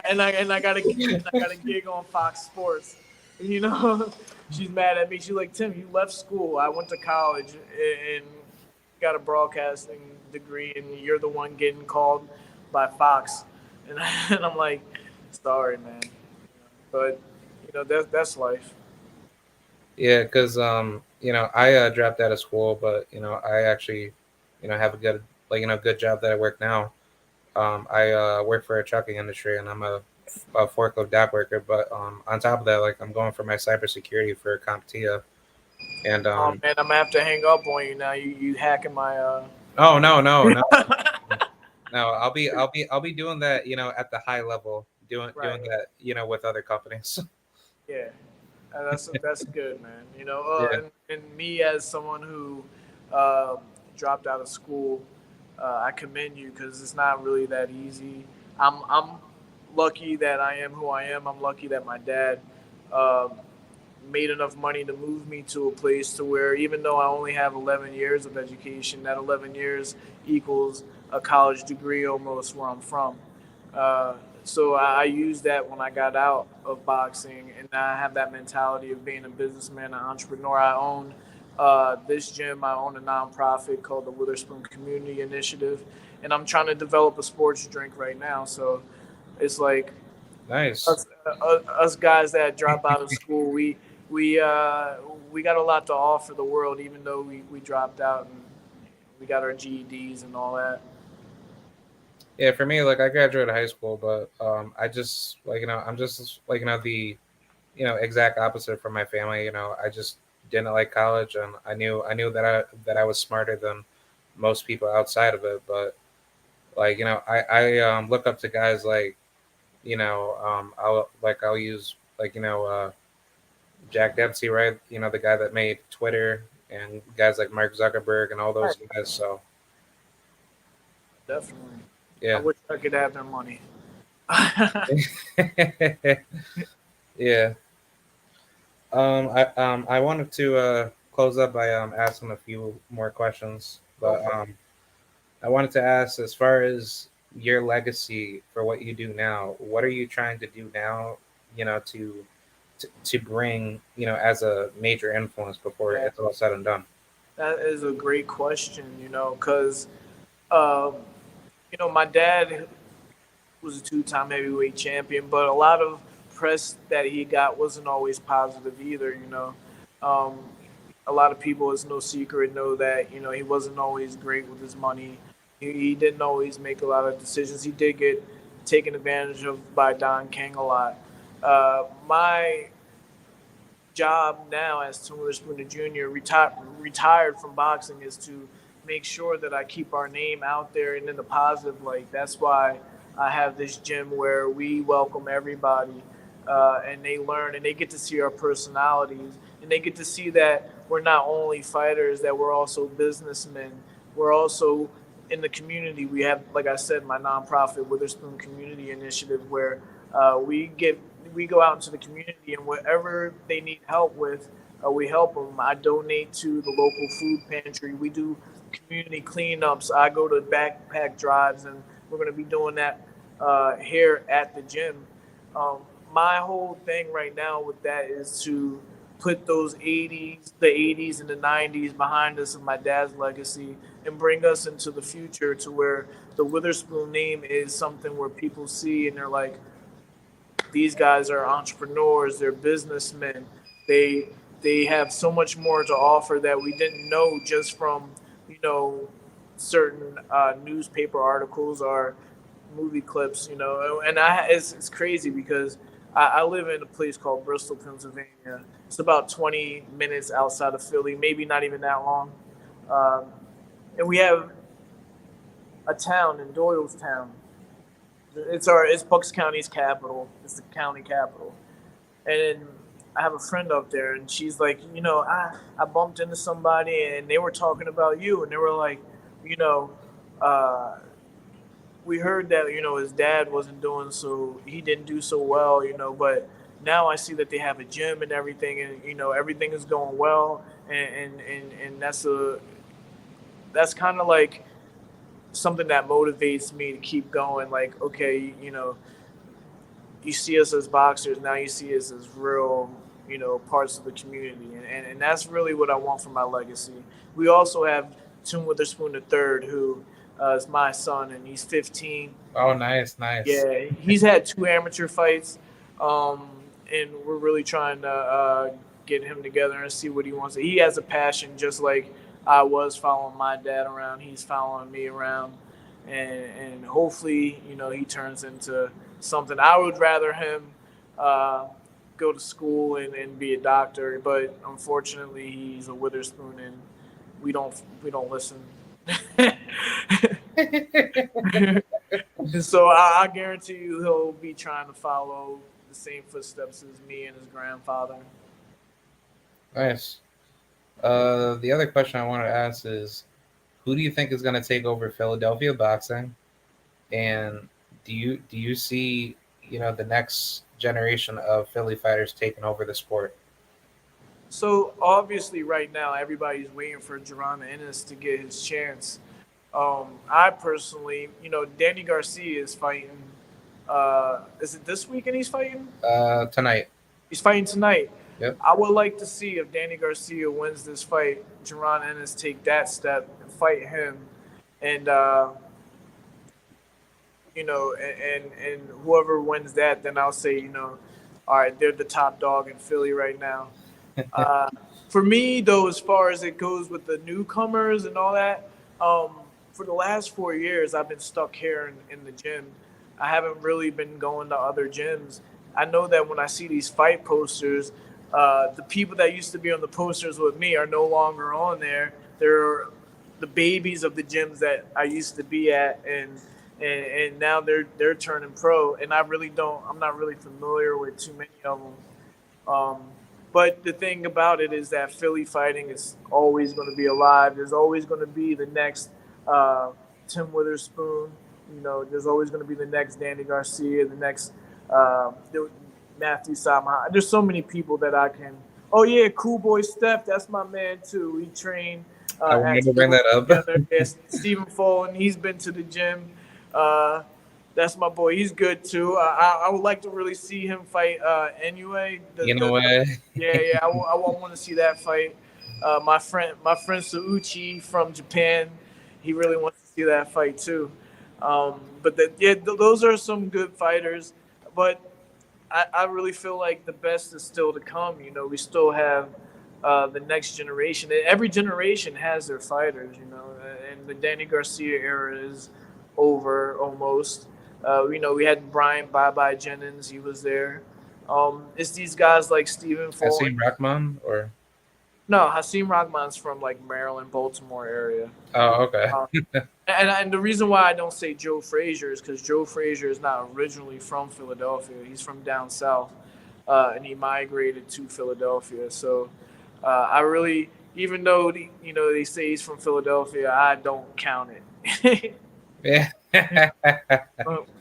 Speaker 2: I got a gig on Fox Sports. You know, she's mad at me. She's like, Tim, you left school. I went to college and got a broadcasting degree, and you're the one getting called by Fox. And, and I'm like, sorry, man. But that's life.
Speaker 1: yeah, because I dropped out of school, but I actually have a good good job that I work now. I work for a trucking industry, and I'm a forklift dock worker. But on top of that, like I'm going for my cybersecurity for CompTIA, and
Speaker 2: Oh man, I'm gonna have to hang up on you now. You hacking my
Speaker 1: oh no, no, I'll be doing that, at the high level, doing
Speaker 2: right.
Speaker 1: that, with other companies.
Speaker 2: Yeah, that's good, man.
Speaker 1: Yeah,
Speaker 2: And me as someone who uh, dropped out of school, I commend you because it's not really that easy. I'm lucky that I am who I am. I'm lucky that my dad um, made enough money to move me to a place to where even though I only have 11 years of education, that 11 years equals a college degree almost where I'm from. Uh, so I used that when I got out of boxing, and I have that mentality of being a businessman, an entrepreneur. I own this gym. I own a nonprofit called the Witherspoon Community Initiative, and I'm trying to develop a sports drink right now. So it's like
Speaker 1: nice.
Speaker 2: us guys that drop out of school, we uh, we got a lot to offer the world, even though we dropped out and we got our GEDs and all that.
Speaker 1: Yeah, for me, like I graduated high school, but I just I'm just like the exact opposite from my family. I just didn't like college, and I knew that I was smarter than most people outside of it. But like I look up to guys like I'll use Jack Dempsey, right? The guy that made Twitter, and guys like Mark Zuckerberg and all
Speaker 2: Right.
Speaker 1: those guys. So
Speaker 2: Definitely. I
Speaker 1: yeah.
Speaker 2: wish I could have their money.
Speaker 1: Yeah. I wanted to close up by asking a few more questions,
Speaker 2: Go
Speaker 1: but
Speaker 2: for it.
Speaker 1: I wanted to ask, as far as your legacy for what you do now, what are you trying to do now? To bring as a major influence before
Speaker 2: Yeah,
Speaker 1: it's all said and done.
Speaker 2: that is a great question, because, um, my dad was a two-time heavyweight champion, but a lot of press that he got wasn't always positive either. Um, a lot of people, it's no secret, know that he wasn't always great with his money. He didn't always make a lot of decisions. He did get taken advantage of by Don King a lot. My job now as Tim Witherspoon Jr. Retired from boxing is to make sure that I keep our name out there and in the positive light. That's why I have this gym where we welcome everybody, and they learn and they get to see our personalities, and they get to see that we're not only fighters, that we're also businessmen. We're also in the community. We have, like I said, my nonprofit Witherspoon Community Initiative, where we go out into the community, and whatever they need help with, we help them. I donate to the local food pantry. We do community cleanups. I go to backpack drives, and we're going to be doing that here at the gym. Um, my whole thing right now with that is to put the 80s and the 90s behind us of my dad's legacy, and bring us into the future to where the Witherspoon name is something where people see and they're like, these guys are entrepreneurs, they're businessmen. They they have so much more to offer that we didn't know just from you know certain newspaper articles or movie clips. And it's crazy because I live in a place called Bristol, Pennsylvania. It's about 20 minutes outside of Philly, maybe not even that long. Um, and we have a town in Doylestown. It's Bucks County's capital. It's the county capital. And I have a friend up there, and she's like, I bumped into somebody, and they were talking about you, and they were like, you know, uh, we heard that his dad wasn't doing so, he didn't do so well, but now I see that they have a gym and everything, and everything is going well, and that's kind of like something that motivates me to keep going. Like, okay, you see us as boxers, now you see us as real, parts of the community. And that's really what I want for my legacy. We also have Tim Witherspoon III, who is my son, and he's 15.
Speaker 1: Oh, nice, nice.
Speaker 2: Yeah, he's had two amateur fights, um, and we're really trying to get him together and see what he wants. He has a passion, just like I was following my dad around. He's following me around, and hopefully, he turns into something. I would rather him uh, go to school and be a doctor, but unfortunately, he's a Witherspoon, and we don't listen. So I guarantee you he'll be trying to follow the same footsteps as me and his grandfather.
Speaker 1: Nice. The other question I wanted to ask is, who do you think is going to take over Philadelphia boxing, and do you see the next generation of Philly fighters taking over the sport?
Speaker 2: So obviously, right now everybody's waiting for Jerron Ennis to get his chance. I personally, Danny Garcia is fighting. Is it this weekend he's fighting?
Speaker 1: Tonight.
Speaker 2: He's fighting tonight.
Speaker 1: Yep.
Speaker 2: I would like to see if Danny Garcia wins this fight, Jerron Ennis take that step and fight him, and and whoever wins that, then I'll say, all right, they're the top dog in Philly right now. Uh, for me, though, as far as it goes with the newcomers and all that, um, for the last 4 years, I've been stuck here in the gym. I haven't really been going to other gyms. I know that when I see these fight posters, the people that used to be on the posters with me are no longer on there. They're the babies of the gyms that I used to be at, and now they're turning pro, and I'm not really familiar with too many of them. Um, but the thing about it is that Philly fighting is always going to be alive. There's always going to be the next uh, Tim Witherspoon. There's always going to be the next Danny Garcia, the next uh, Matthew Sama. There's so many people that I can. Oh yeah, Cool Boy Steph, that's my man too. He trained
Speaker 1: I
Speaker 2: at
Speaker 1: wanted to bring
Speaker 2: school
Speaker 1: that up.
Speaker 2: together. Yes, Stephen Follen, he's been to the gym. Uh, that's my boy. He's good too. I would like to really see him fight anyway.
Speaker 1: You know what?
Speaker 2: Yeah, yeah. I want to see that fight. My friend Suuchi from Japan, he really wants to see that fight too. Those are some good fighters. But I really feel like the best is still to come. We still have the next generation. Every generation has their fighters, and the Danny Garcia era is over almost. We had Brian Bye Bye Jennings. He was there. It's these guys like Stephen Foley.
Speaker 1: Hasim Rahman or
Speaker 2: No, Hasim Rahman's from like Maryland, Baltimore area.
Speaker 1: oh okay.
Speaker 2: Uh, and the reason why I don't say Joe Frazier is because Joe Frazier is not originally from Philadelphia. He's from down south, and he migrated to Philadelphia. So I really, even though they say he's from Philadelphia, I don't count it.
Speaker 1: Yeah.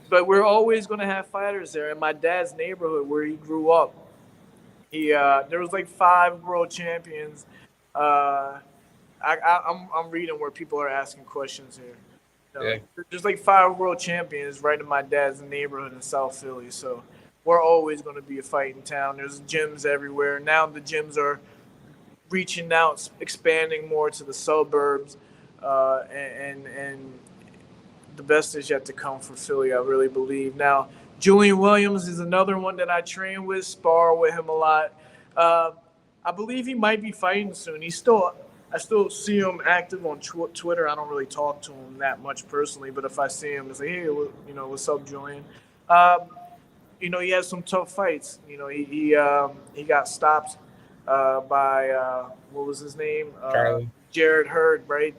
Speaker 2: But we're always going to have fighters there. In my dad's neighborhood where he grew up, there was like 5 world champions. I'm reading where people are asking questions here.
Speaker 1: Yeah.
Speaker 2: There's like 5 world champions right in my dad's neighborhood in South Philly. So we're always going to be a fighting town. There's gyms everywhere. Now the gyms are reaching out, expanding more to the suburbs, and the best is yet to come for Philly. I really believe. Now Julian Williams is another one that I train with, spar with him a lot. Uh, I believe he might be fighting soon. I still see him active on Twitter. I don't really talk to him that much personally, but if I see him, it's like, hey, what's up, Julian? Um, he has some tough fights. He got stopped by what was his name?
Speaker 1: Charlie.
Speaker 2: Jared Hurd, right?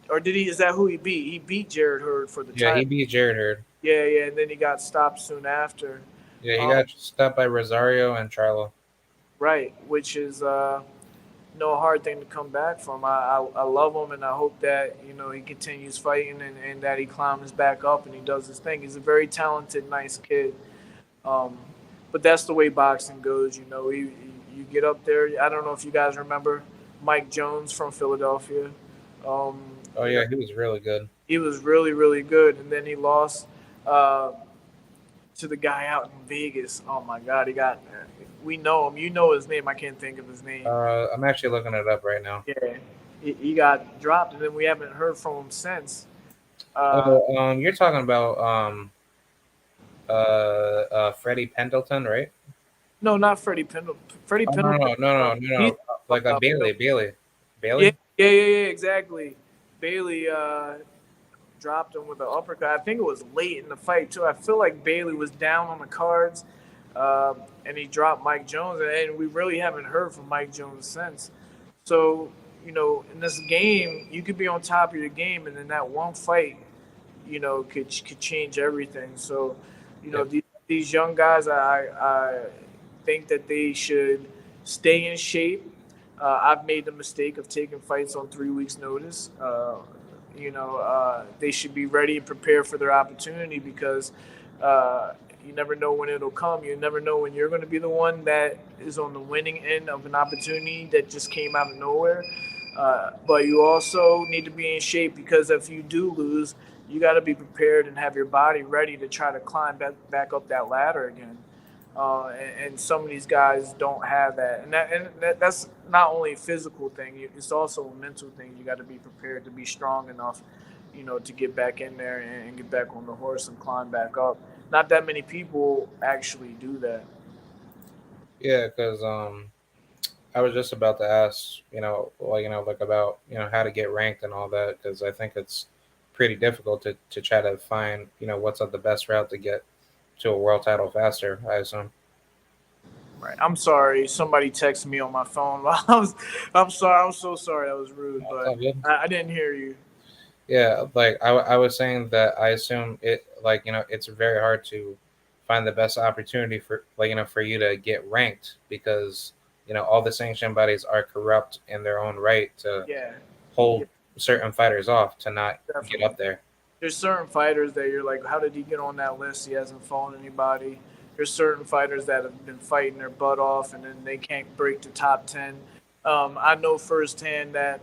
Speaker 2: Or did he? Is that who he beat? He beat Jared Hurd for the
Speaker 1: Yeah, he
Speaker 2: title.
Speaker 1: beat Jared Hurd.
Speaker 2: Yeah, yeah, and then he got stopped soon after.
Speaker 1: Yeah, he
Speaker 2: Um,
Speaker 1: got stopped by Rosario and Charlo.
Speaker 2: right, which is no hard thing to come back from. I love him, and I hope that he continues fighting and that he climbs back up and he does his thing. He's a very talented, nice kid. Um, but that's the way boxing goes. You get up there. I don't know if you guys remember Mike Jones from Philadelphia. Um,
Speaker 1: Oh yeah, he was really good.
Speaker 2: he was really, really good, and then he lost uh, to the guy out in Vegas. Oh my God, he got. We know him. You know his name. I can't think of his name.
Speaker 1: I'm actually looking it up right now.
Speaker 2: Yeah, he got dropped, and then we haven't heard from him since. Uh,
Speaker 1: Oh, you're talking about Freddie Pendleton, right?
Speaker 2: no, not Freddie Pendleton. Freddie
Speaker 1: Oh no, no,
Speaker 2: Pendleton.
Speaker 1: no, no, no,
Speaker 2: He's
Speaker 1: no. Like Bailey,
Speaker 2: yeah,
Speaker 1: Bailey.
Speaker 2: yeah, exactly. Bailey dropped him with an uppercut. I think it was late in the fight too. I feel like Bailey was down on the cards, and he dropped Mike Jones, and we really haven't heard from Mike Jones since. So in this game, you could be on top of your game, and then that one fight, could change everything. So,
Speaker 1: Yep.
Speaker 2: these young guys, I think that they should stay in shape. I've made the mistake of taking fights on 3 weeks' notice. They should be ready and prepared for their opportunity because you never know when it'll come. You never know when you're going to be the one that is on the winning end of an opportunity that just came out of nowhere. But you also need to be in shape because if you do lose, you got to be prepared and have your body ready to try to climb back up that ladder again. And some of these guys don't have that, that's not only a physical thing; it's also a mental thing. You got to be prepared to be strong enough, to get back in there and get back on the horse and climb back up. Not that many people actually do that.
Speaker 1: Yeah, because I was just about to ask, like about how to get ranked and all that, because I think it's pretty difficult to try to find what's the best route to get to a world title faster. I assume.
Speaker 2: Right. I'm sorry. Somebody texted me on my phone. I'm sorry. I'm so sorry. That was rude,
Speaker 1: That's
Speaker 2: but
Speaker 1: all good.
Speaker 2: I didn't hear you.
Speaker 1: Yeah, like I was saying that I assume it like it's very hard to find the best opportunity for like for you to get ranked because all the sanction bodies are corrupt in their own right to
Speaker 2: Yeah, yeah,
Speaker 1: hold certain fighters off to not get
Speaker 2: definitely.
Speaker 1: up there.
Speaker 2: There's certain fighters that you're like, how did he get on that list? He hasn't fought anybody. There's certain fighters that have been fighting their butt off and then they can't break the top 10. I know firsthand that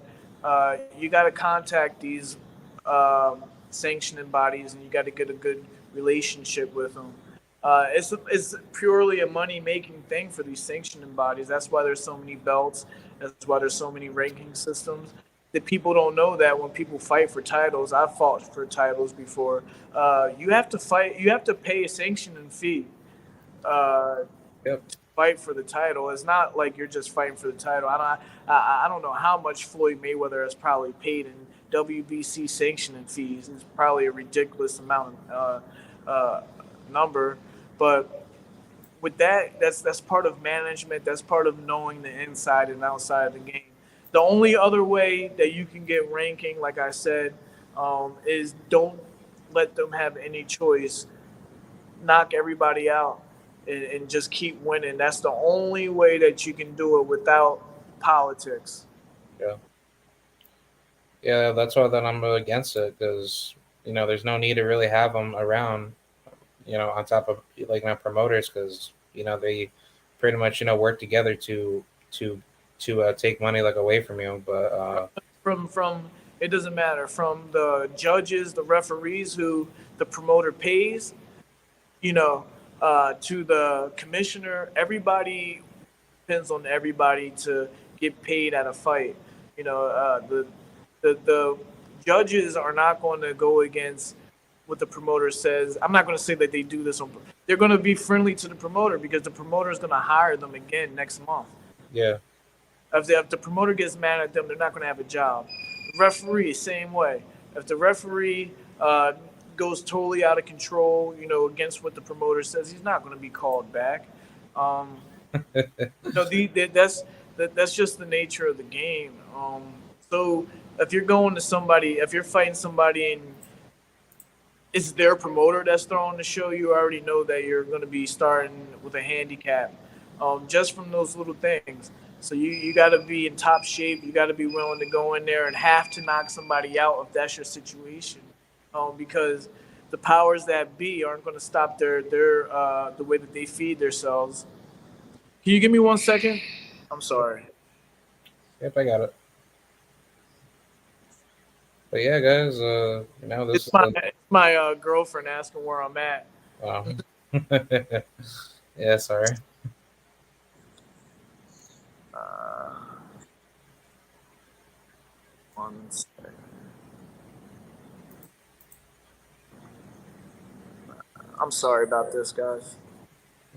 Speaker 2: you got to contact these sanctioning bodies and you got to get a good relationship with them. It's purely a money making thing for these sanctioning bodies. That's why there's so many belts. That's why there's so many ranking systems that people don't know that when people fight for titles. I've fought for titles before. You have to fight. You have to pay a sanctioning fee uh,
Speaker 1: Yep.
Speaker 2: to fight for the title. It's not like you're just fighting for the title. I don't know how much Floyd Mayweather has probably paid in WBC sanctioning fees. It's probably a ridiculous amount of number, but with that's part of management. That's part of knowing the inside and outside of the game. The only other way that you can get ranking, like I said, is don't let them have any choice. Knock everybody out and just keep winning. That's the only way that you can do it without politics.
Speaker 1: Yeah. Yeah, that's why then I'm against it because there's no need to really have them around. On top of like promoters because they pretty much work together to take money like away from you. But
Speaker 2: From it doesn't matter from the judges, the referees who the promoter pays, you know, to the commissioner. Everybody depends on everybody to get paid at a fight. The judges are not going to go against what the promoter says. I'm not going to say that they do this on. They're going to be friendly to the promoter because the promoter is going to hire them again next month.
Speaker 1: yeah,
Speaker 2: If the promoter gets mad at them, they're not going to have a job. The referee, same way. If the referee goes totally out of control, against what the promoter says, he's not going to be called back. Um, that's just the nature of the game. So if you're going to somebody, if you're fighting somebody and it's their promoter that's throwing the show, you already know that you're going to be starting with a handicap, just from those little things. So you got to be in top shape. You got to be willing to go in there and have to knock somebody out if that's your situation, because the powers that be aren't going to stop their the way that they feed themselves. Can you give me 1 second? I'm sorry.
Speaker 1: yep, I got it. But yeah, guys, this
Speaker 2: It's
Speaker 1: is
Speaker 2: my girlfriend asking where I'm at.
Speaker 1: wow. Yeah, sorry.
Speaker 2: Uh, 1 second. I'm sorry about this, guys.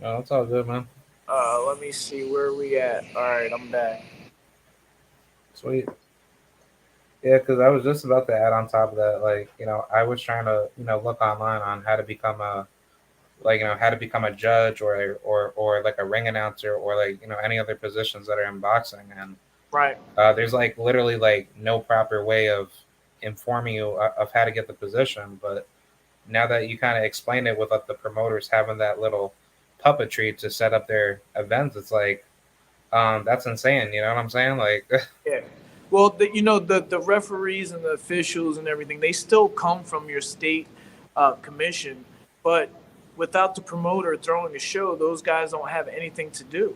Speaker 1: No, it's all good, man.
Speaker 2: Let me see where we at. All right, I'm back.
Speaker 1: Sweet. Yeah, because I was just about to add on top of that, like I was trying to look online on how to become a how to become a judge or like a ring announcer or like any other positions that are in boxing and
Speaker 2: Right.
Speaker 1: there's like literally like no proper way of informing you of how to get the position. But now that you kind of explain it with like, the promoters having that little puppetry to set up their events, it's like that's insane. You know what I'm saying? Like,
Speaker 2: Yeah. Well, the referees and the officials and everything, they still come from your state commission, but without the promoter throwing a show, those guys don't have anything to do.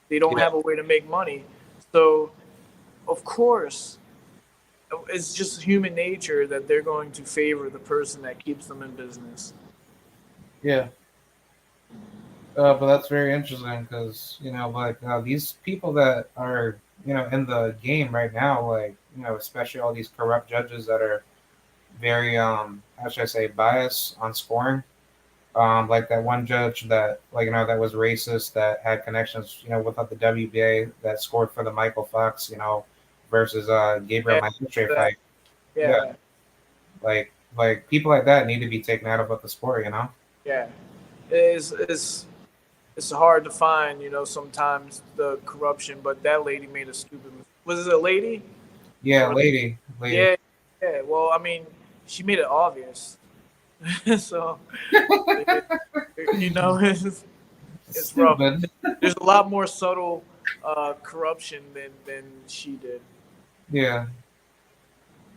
Speaker 2: They don't
Speaker 1: yeah,
Speaker 2: have a way to make money. So, of course, it's just human nature that they're going to favor the person that keeps them in business.
Speaker 1: yeah. But that's very interesting because like these people that are in the game right now, like especially all these corrupt judges that are very how should I say biased on scoring. Like that one judge that like that was racist that had connections with the WBA that scored for the Michael Fox versus Gabriel
Speaker 2: Yeah,
Speaker 1: Maestre
Speaker 2: that,
Speaker 1: fight. Yeah,
Speaker 2: yeah,
Speaker 1: like people like that need to be taken out of the sport.
Speaker 2: yeah. It's hard to find, sometimes the corruption, but that lady made a stupid. Was it a lady?
Speaker 1: Yeah,
Speaker 2: Or
Speaker 1: lady.
Speaker 2: yeah, yeah. well, I mean, she made it obvious, so it, you know, it's rough.
Speaker 1: Stupid.
Speaker 2: There's a lot more subtle corruption than she did.
Speaker 1: Yeah.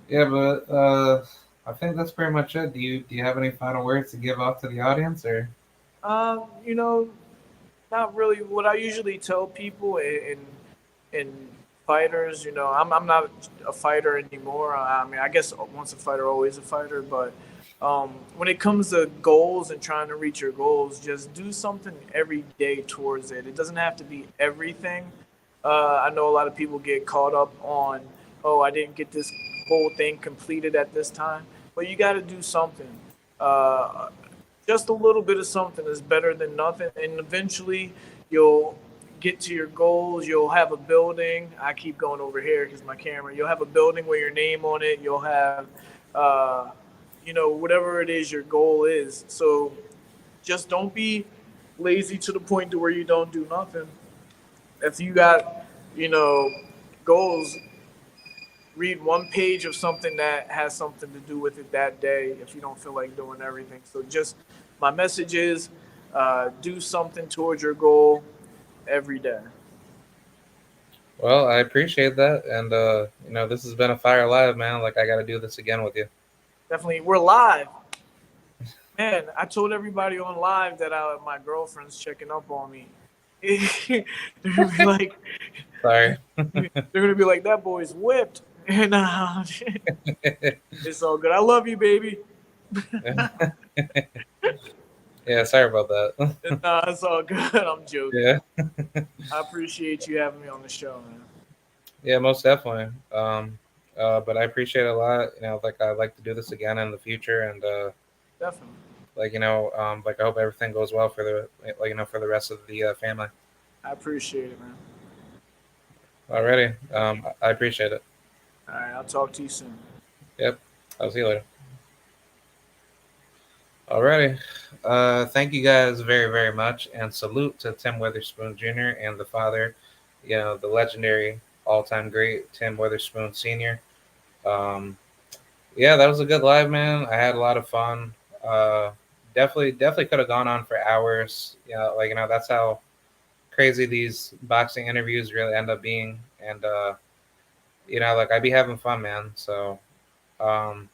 Speaker 1: Yeah, but I think that's pretty much it. Do you have any final words to give off to the audience, or?
Speaker 2: You know, not really. What I usually tell people in fighters, I'm not a fighter anymore. I mean, I guess once a fighter, always a fighter. But when it comes to goals and trying to reach your goals, just do something every day towards it. It doesn't have to be everything. I know a lot of people get caught up on, oh, I didn't get this whole thing completed at this time, but you got to do something. Uh, just a little bit of something is better than nothing, and eventually you'll get to your goals. You'll have a building. I keep going over here because my camera. You'll have a building with your name on it. You'll have, uh, whatever it is your goal is. So just don't be lazy to the point to where you don't do nothing. If you got, you know, goals, read one page of something that has something to do with it that day if you don't feel like doing everything. So just my message is do something towards your goal every day.
Speaker 1: Well, I appreciate that, and this has been a fire live, man. Like I got to do this again with you.
Speaker 2: Definitely, we're live. Man, I told everybody on live that my girlfriend's checking up on me. they're gonna be like,
Speaker 1: Sorry.
Speaker 2: that boy's whipped, and it's all good. I love you, baby.
Speaker 1: Yeah, sorry about that.
Speaker 2: Nah, it's all good. I'm joking.
Speaker 1: Yeah,
Speaker 2: I appreciate you having me on the show, man.
Speaker 1: yeah, most definitely. But I appreciate it a lot. Like I'd like to do this again in the future, and
Speaker 2: Definitely.
Speaker 1: like I hope everything goes well for the for the rest of the family.
Speaker 2: I appreciate it, man.
Speaker 1: Alrighty, I appreciate it.
Speaker 2: All right, I'll talk to you soon.
Speaker 1: Yep, I'll see you later. Alrighty, thank you guys very very much, and salute to Tim Witherspoon Jr. and the father, the legendary all time great Tim Witherspoon Sr. Um, yeah, that was a good live, man. I had a lot of fun. Uh, definitely could have gone on for hours. That's how crazy these boxing interviews really end up being, and like I'd be having fun, man. So um,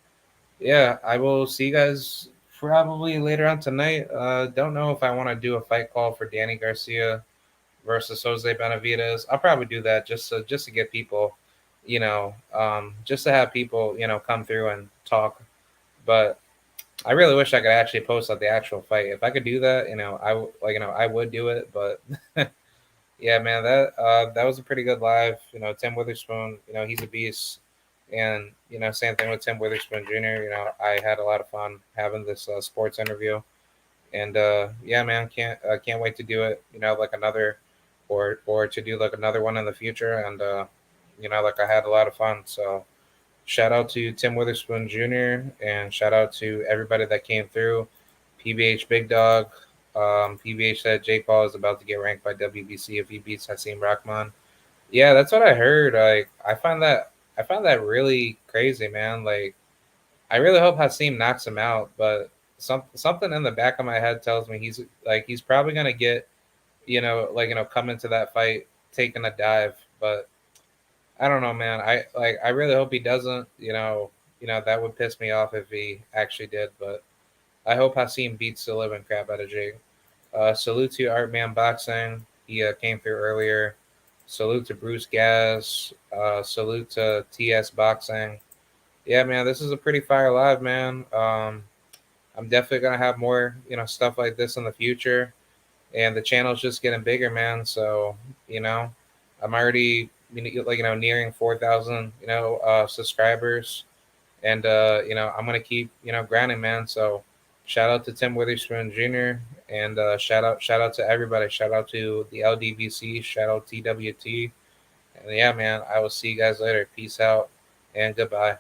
Speaker 1: yeah, I will see you guys probably later on tonight. Don't know if I want to do a fight call for Danny Garcia versus Jose Benavides. I'll probably do that just to get people, just to have people, come through and talk. But I really wish I could actually post like the actual fight. If I could do that, I would do it. But yeah, man, that was a pretty good live. Tim Witherspoon, he's a beast, and same thing with Tim Witherspoon Jr. I had a lot of fun having this sports interview, and yeah, man, can't wait to do it. Like another, or to do like another one in the future, and like I had a lot of fun. So shout out to Tim Witherspoon Jr. and shout out to everybody that came through. PBH Big Dog. PBH said Jake Paul is about to get ranked by WBC if he beats Hasim Rahman. Yeah, that's what I heard. Like, I find that really crazy, man. Like, I really hope Hasim knocks him out, but something in the back of my head tells me he's probably gonna get come into that fight taking a dive, but I don't know, man. I really hope he doesn't. That would piss me off if he actually did, but I hope Hasim beats the living crap out of Jake. Salute to Artman Boxing. He came through earlier. Salute to Bruce Gas. Salute to TS Boxing. Yeah, man, this is a pretty fire live, man. I'm definitely gonna have more, stuff like this in the future, and the channel's just getting bigger, man. So, you know, I'm already, nearing 4,000, subscribers, and I'm gonna keep, grinding, man. So, shout out to Tim Witherspoon Jr. and shout out to everybody. Shout out to the LDVC. Shout out TWT. And yeah, man, I will see you guys later. Peace out and goodbye.